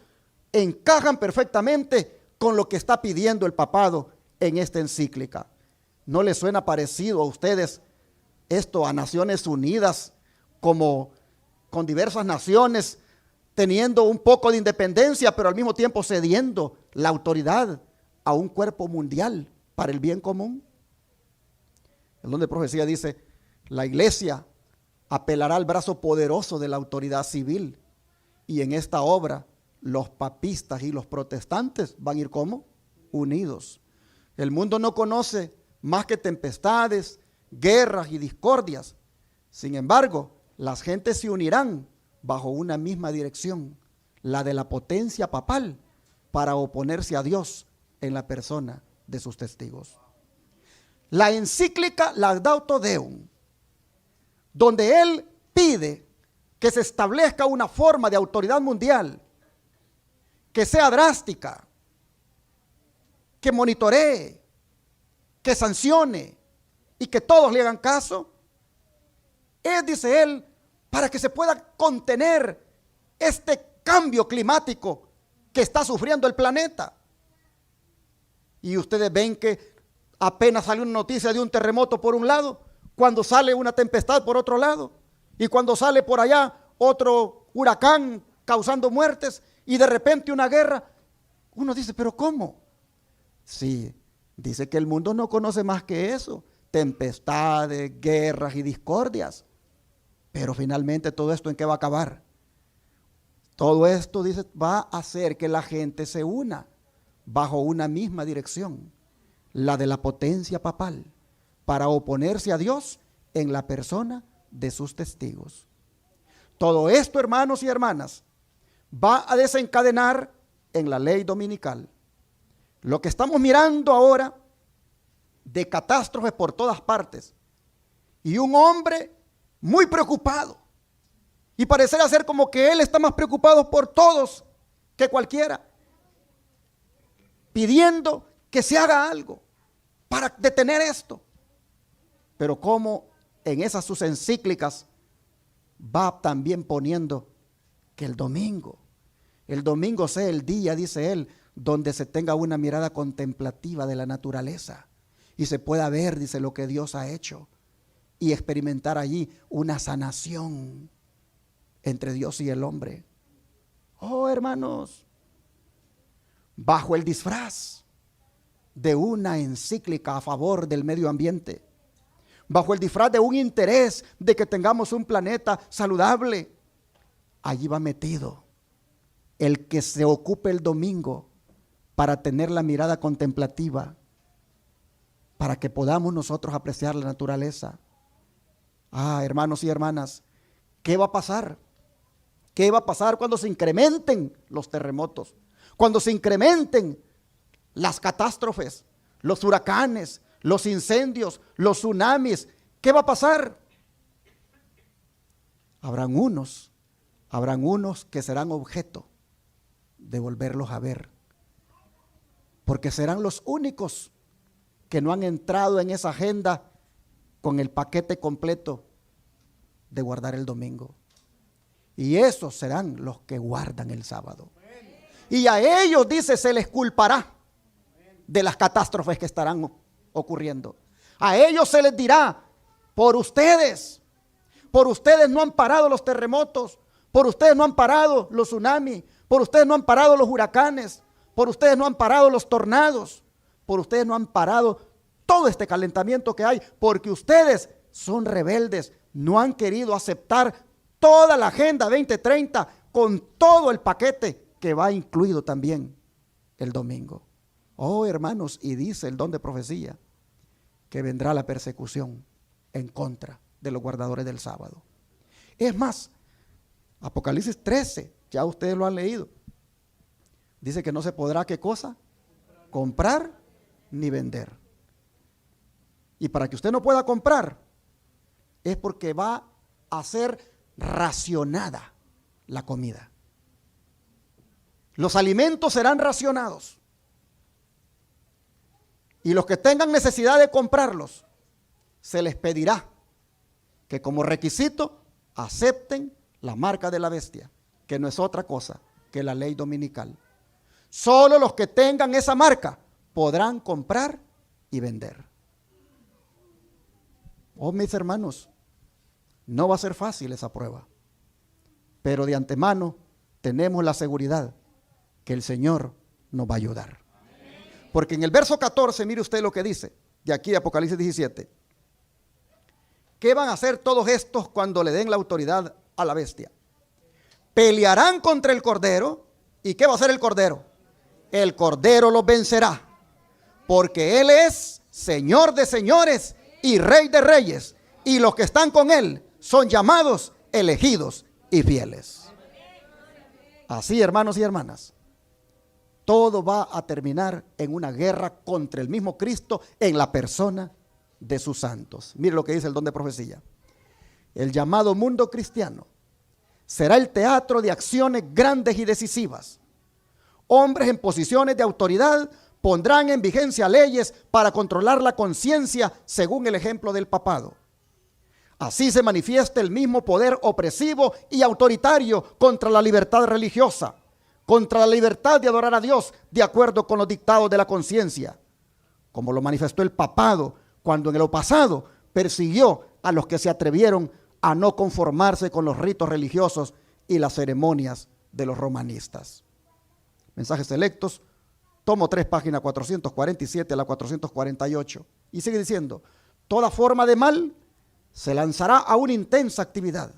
encajan perfectamente con lo que está pidiendo el papado en esta encíclica? ¿No les suena parecido a ustedes esto a Naciones Unidas, como con diversas naciones teniendo un poco de independencia, pero al mismo tiempo cediendo la autoridad a un cuerpo mundial para el bien común? El don de profecía dice, la iglesia apelará al brazo poderoso de la autoridad civil, y en esta obra los papistas y los protestantes van a ir como unidos. El mundo no conoce más que tempestades, guerras y discordias. Sin embargo, las gentes se unirán bajo una misma dirección, la de la potencia papal, para oponerse a Dios en la persona de sus testigos. La encíclica Laudato Deum, donde él pide que se establezca una forma de autoridad mundial que sea drástica, que monitoree, que sancione y que todos le hagan caso, es, dice él, para que se pueda contener este cambio climático que está sufriendo el planeta. Y ustedes ven que apenas sale una noticia de un terremoto por un lado, cuando sale una tempestad por otro lado, y cuando sale por allá otro huracán causando muertes, y de repente una guerra. Uno dice, ¿pero cómo? Sí, dice que el mundo no conoce más que eso, tempestades, guerras y discordias. Pero finalmente todo esto, ¿en qué va a acabar? Todo esto, dice, va a hacer que la gente se una bajo una misma dirección, la de la potencia papal, para oponerse a Dios en la persona de sus testigos. Todo esto, hermanos y hermanas, va a desencadenar en la ley dominical. Lo que estamos mirando ahora de catástrofes por todas partes y un hombre muy preocupado, y parecerá ser como que él está más preocupado por todos que cualquiera, pidiendo que se haga algo para detener esto. Pero como en esas sus encíclicas va también poniendo que el domingo sea el día, dice él, donde se tenga una mirada contemplativa de la naturaleza y se pueda ver, dice, lo que Dios ha hecho y experimentar allí una sanación entre Dios y el hombre. Oh, hermanos, bajo el disfraz de una encíclica a favor del medio ambiente, bajo el disfraz de un interés de que tengamos un planeta saludable, allí va metido el que se ocupe el domingo para tener la mirada contemplativa, para que podamos nosotros apreciar la naturaleza. Ah, hermanos y hermanas, ¿qué va a pasar? ¿Qué va a pasar cuando se incrementen los terremotos? Cuando se incrementen las catástrofes, los huracanes, los incendios, los tsunamis. ¿Qué va a pasar? Habrán unos que serán objeto de volverlos a ver, porque serán los únicos que no han entrado en esa agenda con el paquete completo de guardar el domingo. Y esos serán los que guardan el sábado. Y a ellos, dice, se les culpará de las catástrofes que estarán ocurriendo. A ellos se les dirá, por ustedes no han parado los terremotos, por ustedes no han parado los tsunamis, por ustedes no han parado los huracanes, por ustedes no han parado los tornados, por ustedes no han parado todo este calentamiento que hay, porque ustedes son rebeldes, no han querido aceptar toda la Agenda 2030 con todo el paquete que va incluido también el domingo. Oh, hermanos, y dice el don de profecía que vendrá la persecución en contra de los guardadores del sábado. Es más, Apocalipsis 13, ya ustedes lo han leído, dice que no se podrá, ¿qué cosa? Comprar ni vender. Y para que usted no pueda comprar, es porque va a ser racionada la comida. Los alimentos serán racionados. Y los que tengan necesidad de comprarlos, se les pedirá que como requisito acepten la marca de la bestia, que no es otra cosa que la ley dominical. Solo los que tengan esa marca podrán comprar y vender. Oh, mis hermanos, no va a ser fácil esa prueba, pero de antemano tenemos la seguridad que el Señor nos va a ayudar. Porque en el verso 14, mire usted lo que dice, de aquí de Apocalipsis 17. ¿Qué van a hacer todos estos cuando le den la autoridad a la bestia? Pelearán contra el Cordero. ¿Y qué va a hacer el Cordero? El Cordero los vencerá, porque Él es Señor de señores y Rey de reyes, y los que están con Él son llamados, elegidos y fieles. Así, hermanos y hermanas, todo va a terminar en una guerra contra el mismo Cristo en la persona de sus santos. Mire lo que dice el don de profecía. El llamado mundo cristiano será el teatro de acciones grandes y decisivas. Hombres en posiciones de autoridad pondrán en vigencia leyes para controlar la conciencia según el ejemplo del papado. Así se manifiesta el mismo poder opresivo y autoritario contra la libertad religiosa, contra la libertad de adorar a Dios de acuerdo con los dictados de la conciencia, como lo manifestó el papado cuando en el pasado persiguió a los que se atrevieron a no conformarse con los ritos religiosos y las ceremonias de los romanistas. Mensajes selectos, tomo 3, página 447 a la 448. Y sigue diciendo, toda forma de mal se lanzará a una intensa actividad.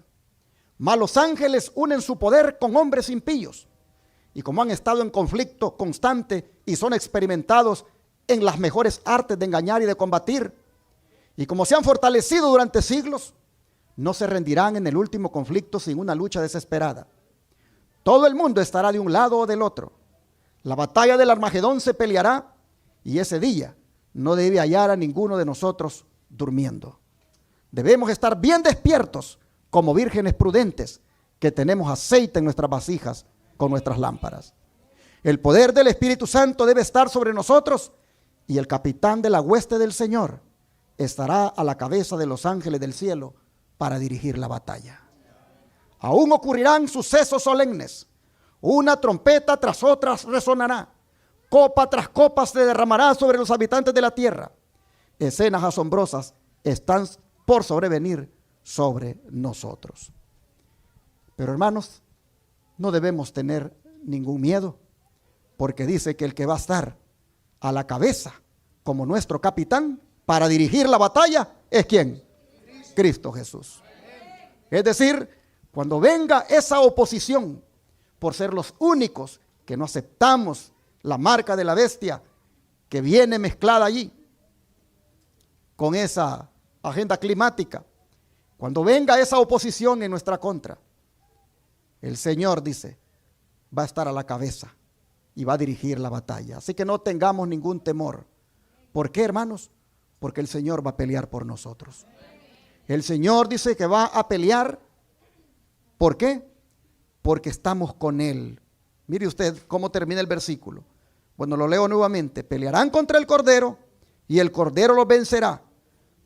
Malos ángeles unen su poder con hombres impíos, y como han estado en conflicto constante y son experimentados en las mejores artes de engañar y de combatir, y como se han fortalecido durante siglos, no se rendirán en el último conflicto sin una lucha desesperada. Todo el mundo estará de un lado o del otro. La batalla del Armagedón se peleará, y ese día no debe hallar a ninguno de nosotros durmiendo. Debemos estar bien despiertos como vírgenes prudentes que tenemos aceite en nuestras vasijas con nuestras lámparas. El poder del Espíritu Santo debe estar sobre nosotros, y el capitán de la hueste del Señor estará a la cabeza de los ángeles del cielo para dirigir la batalla. Aún ocurrirán sucesos solemnes. Una trompeta tras otra resonará. Copa tras copa se derramará sobre los habitantes de la tierra. Escenas asombrosas están por sobrevenir sobre nosotros. Pero hermanos, no debemos tener ningún miedo, porque dice que el que va a estar a la cabeza como nuestro capitán para dirigir la batalla es ¿quién? Cristo Jesús. Es decir, cuando venga esa oposición por ser los únicos que no aceptamos la marca de la bestia que viene mezclada allí con esa agenda climática, cuando venga esa oposición en nuestra contra, el Señor dice, va a estar a la cabeza y va a dirigir la batalla. Así que no tengamos ningún temor. ¿Por qué, hermanos? Porque el Señor va a pelear por nosotros. El Señor dice que va a pelear. ¿Por qué? Porque estamos con Él. Mire usted cómo termina el versículo. Bueno, lo leo nuevamente. Pelearán contra el Cordero y el Cordero los vencerá,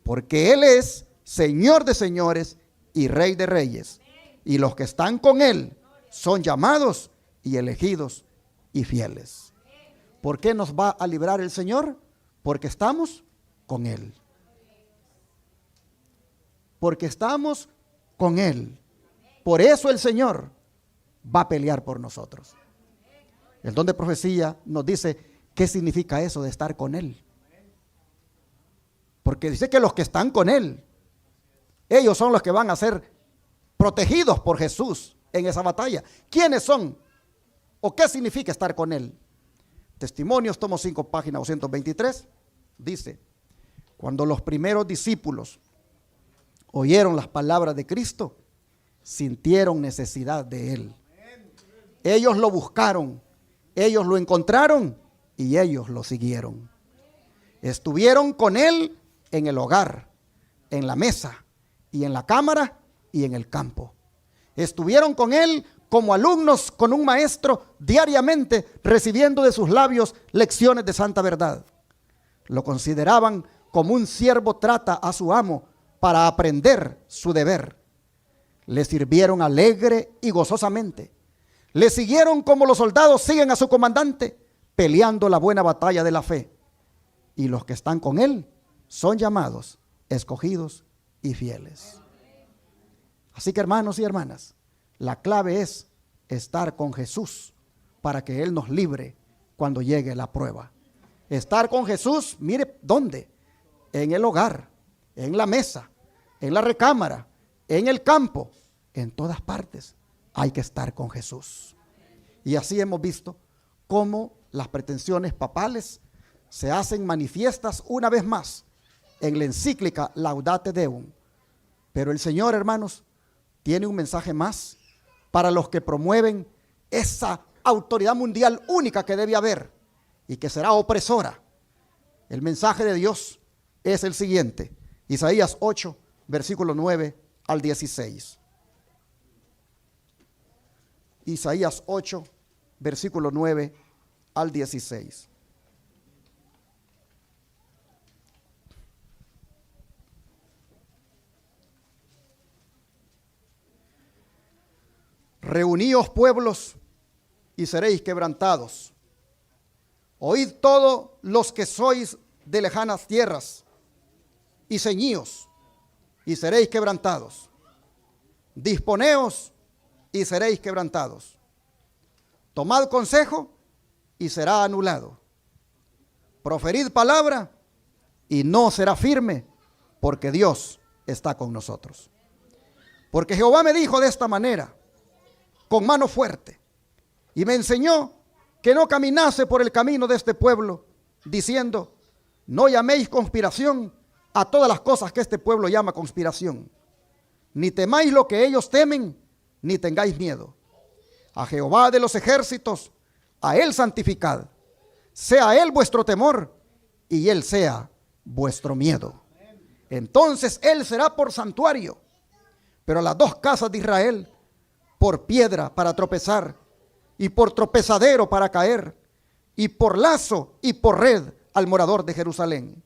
porque Él es Señor de señores y Rey de reyes. Y los que están con Él son llamados y elegidos y fieles. ¿Por qué nos va a librar el Señor? Porque estamos con Él. Porque estamos con Él. Por eso el Señor va a pelear por nosotros. El don de profecía nos dice qué significa eso de estar con Él. Porque dice que los que están con Él, ellos son los que van a ser protegidos por Jesús en esa batalla. ¿Quiénes son? ¿O qué significa estar con Él? Testimonios, tomo 5, página 223, dice, cuando los primeros discípulos oyeron las palabras de Cristo, sintieron necesidad de Él. Ellos lo buscaron, ellos lo encontraron y ellos lo siguieron. Estuvieron con Él en el hogar, en la mesa y en la cámara y en el campo. Estuvieron con Él como alumnos con un maestro diariamente, recibiendo de sus labios lecciones de santa verdad. Lo consideraban como un siervo trata a su amo para aprender su deber. Le sirvieron alegre y gozosamente. Le siguieron como los soldados siguen a su comandante, peleando la buena batalla de la fe. Y los que están con Él son llamados, escogidos y fieles. Así que, hermanos y hermanas, la clave es estar con Jesús para que Él nos libre cuando llegue la prueba. Estar con Jesús, mire, ¿dónde? En el hogar, en la mesa, en la recámara, en el campo, en todas partes hay que estar con Jesús. Y así hemos visto cómo las pretensiones papales se hacen manifiestas una vez más en la encíclica Laudate Deum. Pero el Señor, hermanos, tiene un mensaje más para los que promueven esa autoridad mundial única que debe haber y que será opresora. El mensaje de Dios es el siguiente: Isaías 8, versículo 9 al 16. Isaías 8, versículo 9 al 16. Reuníos pueblos y seréis quebrantados. Oíd todos los que sois de lejanas tierras y ceñíos y seréis quebrantados. Disponeos y seréis quebrantados. Tomad consejo y será anulado. Proferid palabra y no será firme, porque Dios está con nosotros. Porque Jehová me dijo de esta manera, con mano fuerte, y me enseñó que no caminase por el camino de este pueblo, diciendo, no llaméis conspiración a todas las cosas que este pueblo llama conspiración. Ni temáis lo que ellos temen, ni tengáis miedo. A Jehová de los ejércitos, a Él santificad. Sea Él vuestro temor, y Él sea vuestro miedo. Entonces Él será por santuario, pero a las dos casas de Israel, por piedra para tropezar, y por tropezadero para caer, y por lazo y por red al morador de Jerusalén.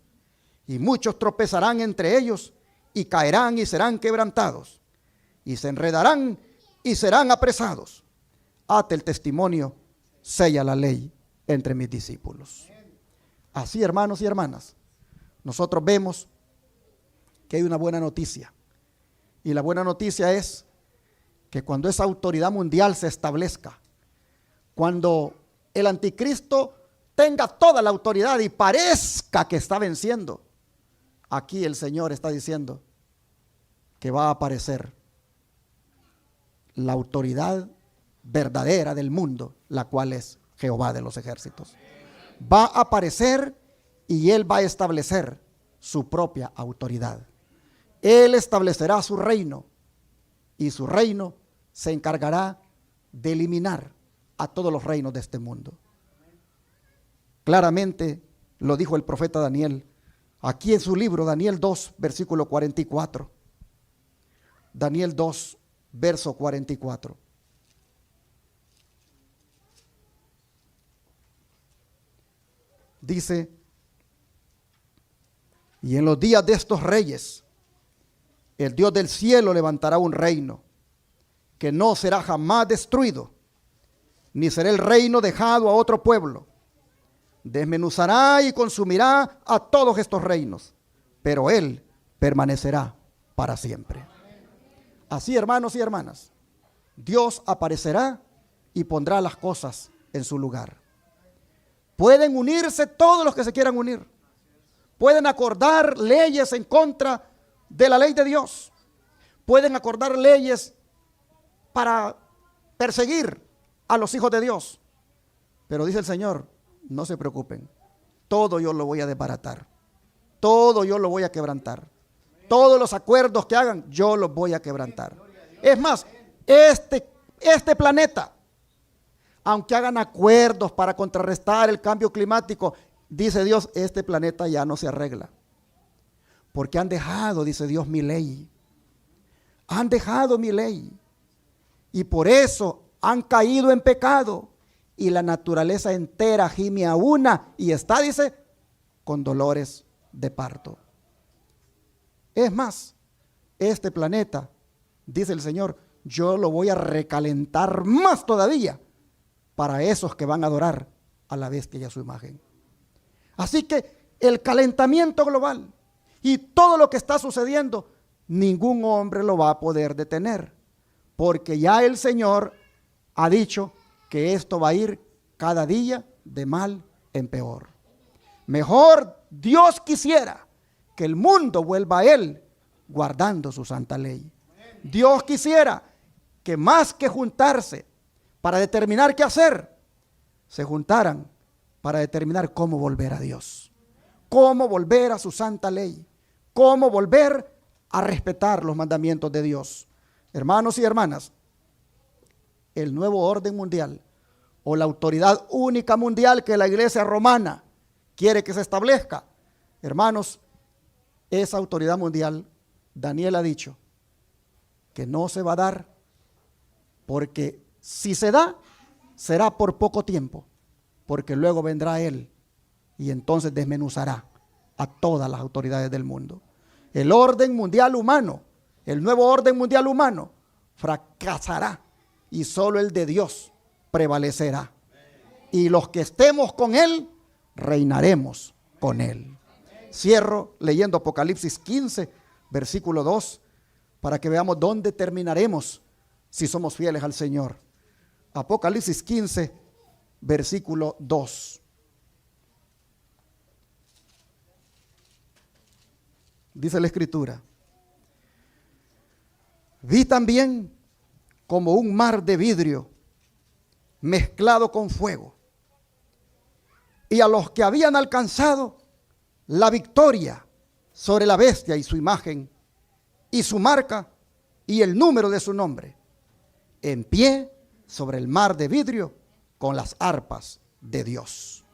Y muchos tropezarán entre ellos, y caerán y serán quebrantados, y se enredarán y serán apresados. Ate el testimonio, sella la ley entre mis discípulos. Así, hermanos y hermanas, nosotros vemos que hay una buena noticia. Y la buena noticia es que cuando esa autoridad mundial se establezca, cuando el anticristo tenga toda la autoridad y parezca que está venciendo, aquí el Señor está diciendo que va a aparecer la autoridad verdadera del mundo, la cual es Jehová de los ejércitos. Va a aparecer y Él va a establecer su propia autoridad. Él establecerá su reino y su reino se encargará de eliminar a todos los reinos de este mundo. Claramente lo dijo el profeta Daniel, aquí en su libro, Daniel 2, versículo 44. Daniel 2, verso 44. Dice, y en los días de estos reyes, el Dios del cielo levantará un reino que no será jamás destruido, ni será el reino dejado a otro pueblo. Desmenuzará y consumirá a todos estos reinos, pero Él permanecerá para siempre. Así, hermanos y hermanas, Dios aparecerá y pondrá las cosas en su lugar. Pueden unirse todos los que se quieran unir. Pueden acordar leyes en contra de la ley de Dios. Pueden acordar leyes para perseguir a los hijos de Dios. Pero dice el Señor, no se preocupen, todo yo lo voy a desbaratar, todo yo lo voy a quebrantar, todos los acuerdos que hagan yo los voy a quebrantar. Es más, este planeta, aunque hagan acuerdos para contrarrestar el cambio climático, dice Dios, este planeta ya no se arregla, porque han dejado, dice Dios, mi ley, han dejado mi ley, y por eso han caído en pecado, y la naturaleza entera gime a una y está, dice, con dolores de parto. Es más, este planeta, dice el Señor, yo lo voy a recalentar más todavía para esos que van a adorar a la bestia y a su imagen. Así que el calentamiento global y todo lo que está sucediendo, ningún hombre lo va a poder detener, porque ya el Señor ha dicho que esto va a ir cada día de mal en peor. Mejor Dios quisiera que el mundo vuelva a Él guardando su santa ley. Dios quisiera que más que juntarse para determinar qué hacer, se juntaran para determinar cómo volver a Dios, cómo volver a su santa ley, cómo volver a respetar los mandamientos de Dios. Hermanos y hermanas, el nuevo orden mundial o la autoridad única mundial que la iglesia romana quiere que se establezca, hermanos, esa autoridad mundial, Daniel ha dicho que no se va a dar, porque si se da, será por poco tiempo, porque luego vendrá Él y entonces desmenuzará a todas las autoridades del mundo. El orden mundial humano, el nuevo orden mundial humano, fracasará y solo el de Dios prevalecerá. Y los que estemos con Él, reinaremos con Él. Cierro leyendo Apocalipsis 15, versículo 2, para que veamos dónde terminaremos si somos fieles al Señor. Apocalipsis 15, versículo 2. dice la Escritura. Vi también como un mar de vidrio mezclado con fuego, y a los que habían alcanzado la victoria sobre la bestia y su imagen y su marca y el número de su nombre, en pie sobre el mar de vidrio con las arpas de Dios.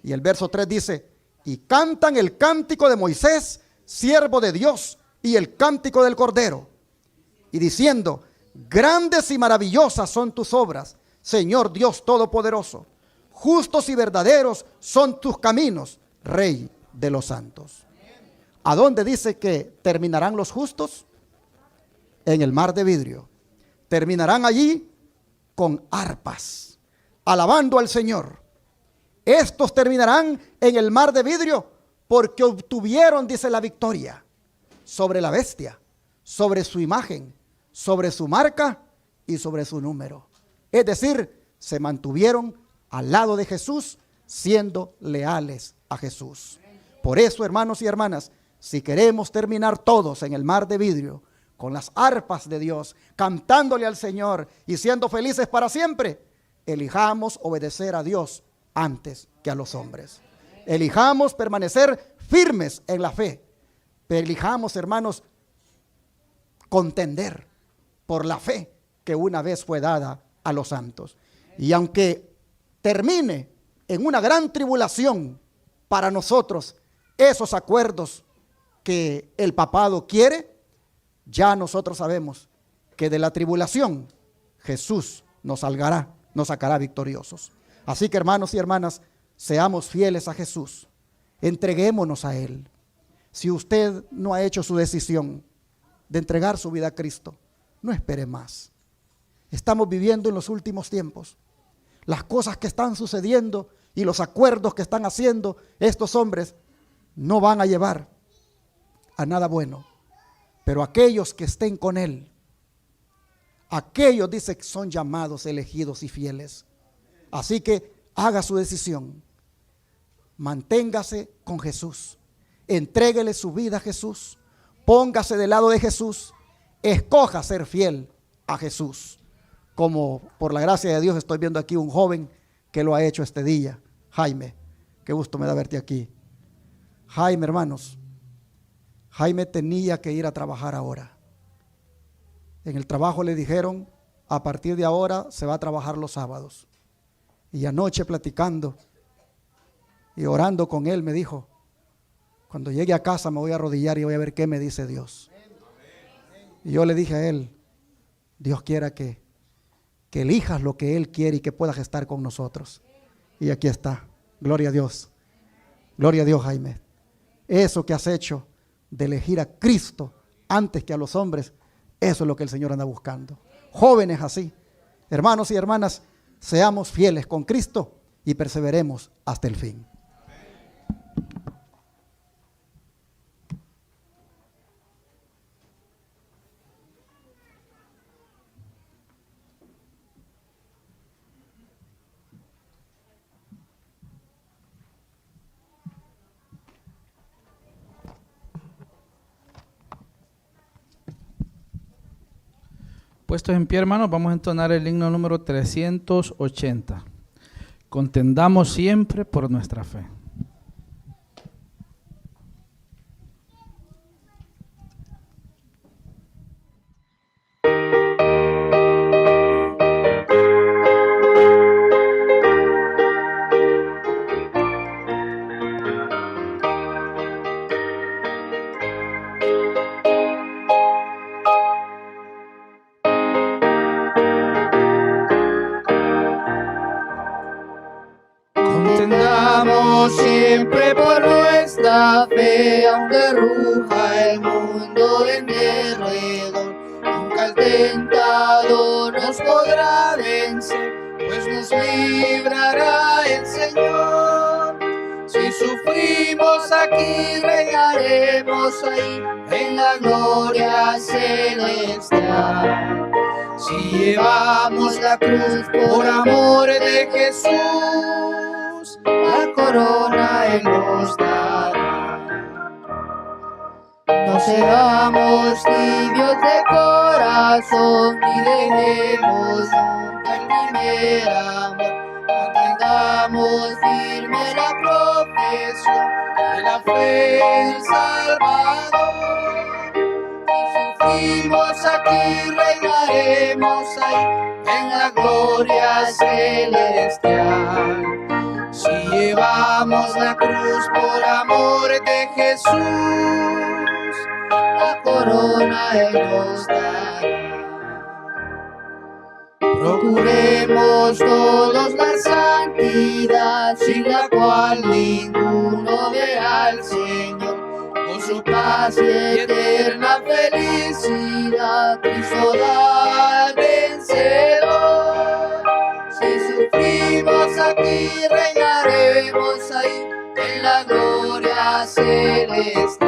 Y el verso 3 dice: y cantan el cántico de Moisés, siervo de Dios, y el cántico del Cordero, y diciendo: grandes y maravillosas son tus obras, Señor Dios Todopoderoso. Justos y verdaderos son tus caminos, Rey de los santos. ¿A dónde dice que terminarán los justos? En el mar de vidrio. Terminarán allí con arpas, alabando al Señor. Estos terminarán en el mar de vidrio porque obtuvieron, dice, la victoria sobre la bestia, sobre su imagen, sobre su marca y sobre su número. Es decir, se mantuvieron al lado de Jesús, siendo leales a Jesús. Por eso, hermanos y hermanas, si queremos terminar todos en el mar de vidrio, con las arpas de Dios, cantándole al Señor y siendo felices para siempre, elijamos obedecer a Dios antes que a los hombres. Elijamos permanecer firmes en la fe. Elijamos, hermanos, contender por la fe que una vez fue dada a los santos. Y aunque termine en una gran tribulación para nosotros esos acuerdos que el papado quiere, ya nosotros sabemos que de la tribulación Jesús nos sacará victoriosos. Así que, hermanos y hermanas, seamos fieles a Jesús, entreguémonos a Él. Si usted no ha hecho su decisión de entregar su vida a Cristo, no espere más. Estamos viviendo en los últimos tiempos. Las cosas que están sucediendo y los acuerdos que están haciendo estos hombres no van a llevar a nada bueno. Pero aquellos que estén con Él, aquellos, dice, que son llamados, elegidos y fieles. Así que haga su decisión. Manténgase con Jesús. Entréguele su vida a Jesús. Póngase del lado de Jesús. Escoja ser fiel a Jesús. Como por la gracia de Dios estoy viendo aquí un joven que lo ha hecho este día. Jaime, qué gusto me da verte aquí. Jaime, hermanos, Jaime tenía que ir a trabajar ahora. En el trabajo le dijeron: a partir de ahora se va a trabajar los sábados. Y anoche platicando y orando con él me dijo: cuando llegue a casa me voy a arrodillar y voy a ver qué me dice Dios. Y yo le dije a él: Dios quiera que elijas lo que Él quiere y que puedas estar con nosotros. Y aquí está. Gloria a Dios. Gloria a Dios, Jaime. Eso que has hecho de elegir a Cristo antes que a los hombres, eso es lo que el Señor anda buscando. Jóvenes así, hermanos y hermanas, seamos fieles con Cristo y perseveremos hasta el fin.
Puestos en pie, hermanos, vamos a entonar el himno número 380. Contendamos siempre por nuestra fe.
Siempre por nuestra fe, aunque ruja el mundo en derredor, nunca el tentador nos podrá vencer, pues nos librará el Señor. Si sufrimos aquí, reinaremos ahí, en la gloria celestial. Si llevamos la cruz por amor de Jesús, la corona Él nos dará. seamos tibios de corazón y dejemos nunca el primer amor. Mantengamos firme la profesión de la fe del Salvador. Si sufrimos aquí, reinaremos ahí en la gloria celestial. Si llevamos la cruz por amor de Jesús, la corona Él nos dará. Procuremos todos la santidad, sin la cual ninguno ve al Señor. Con su paz y eterna felicidad, Cristo da al vencedor. Si sufrimos aquí, reinaremos ahí en la gloria celestial.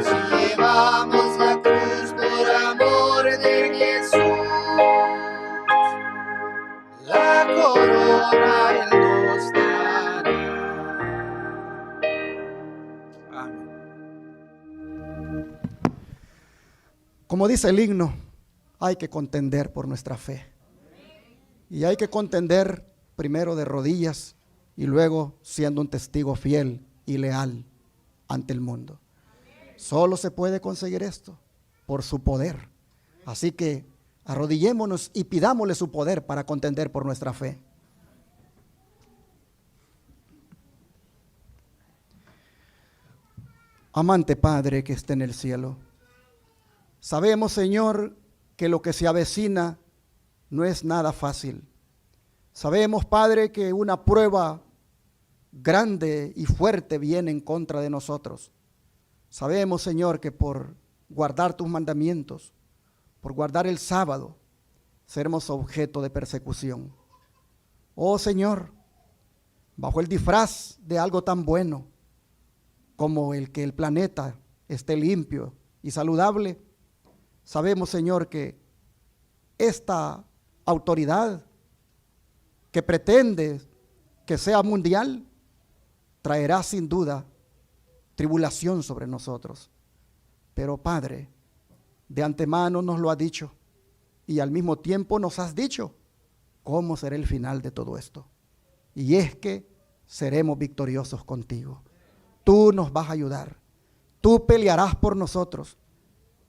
Si llevamos la cruz por amor de Jesús, la corona Él nos dará.
Amén.
Como dice el himno, hay que contender por nuestra fe. Y hay que contender primero de rodillas y luego siendo un testigo fiel y leal ante el mundo. Solo se puede conseguir esto por su poder. Así que arrodillémonos y pidámosle su poder para contender por nuestra fe. Amante Padre que está en el cielo, sabemos, Señor, que lo que se avecina no es nada fácil. Sabemos, Padre, que una prueba grande y fuerte viene en contra de nosotros. Sabemos, Señor, que por guardar tus mandamientos, por guardar el sábado, seremos objeto de persecución. Oh, Señor, bajo el disfraz de algo tan bueno como el que el planeta esté limpio y saludable, sabemos, Señor, que esta autoridad que pretende que sea mundial traerá sin duda tribulación sobre nosotros. Pero Padre, de antemano nos lo has dicho y al mismo tiempo nos has dicho cómo será el final de todo esto. Y es que seremos victoriosos contigo. Tú nos vas a ayudar. Tú pelearás por nosotros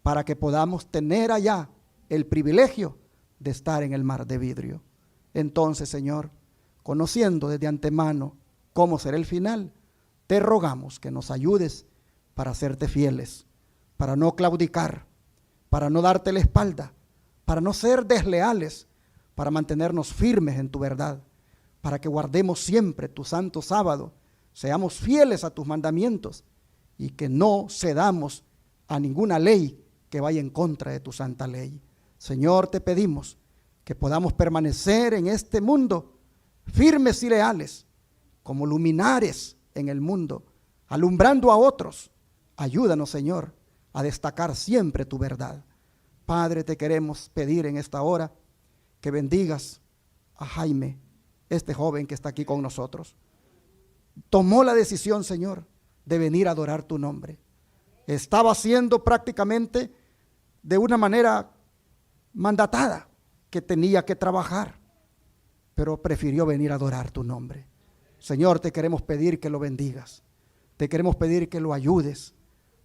para que podamos tener allá el privilegio de estar en el mar de vidrio. Entonces, Señor, conociendo desde antemano cómo será el final, te rogamos que nos ayudes para serte fieles, para no claudicar, para no darte la espalda, para no ser desleales, para mantenernos firmes en tu verdad, para que guardemos siempre tu santo sábado, seamos fieles a tus mandamientos y que no cedamos a ninguna ley que vaya en contra de tu santa ley. Señor, te pedimos que podamos permanecer en este mundo firmes y leales, como luminares en el mundo, alumbrando a otros. Ayúdanos, Señor, a destacar siempre tu verdad. Padre, te queremos pedir en esta hora que bendigas a Jaime, este joven que está aquí con nosotros. Tomó la decisión, Señor, de venir a adorar tu nombre. Estaba haciendo prácticamente de una manera mandatada que tenía que trabajar, pero prefirió venir a adorar tu nombre. Señor, te queremos pedir que lo bendigas. Te queremos pedir que lo ayudes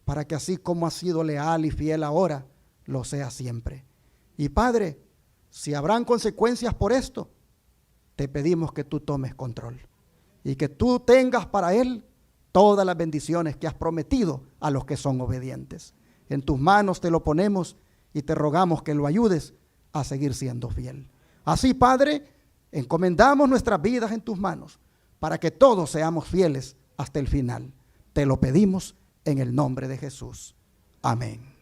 para que así como ha sido leal y fiel ahora, lo sea siempre. Y Padre, si habrán consecuencias por esto, te pedimos que tú tomes control y que tú tengas para él todas las bendiciones que has prometido a los que son obedientes. En tus manos te lo ponemos y te rogamos que lo ayudes a seguir siendo fiel. Así, Padre, encomendamos nuestras vidas en tus manos para que todos seamos fieles hasta el final. Te lo pedimos en el nombre de Jesús. Amén.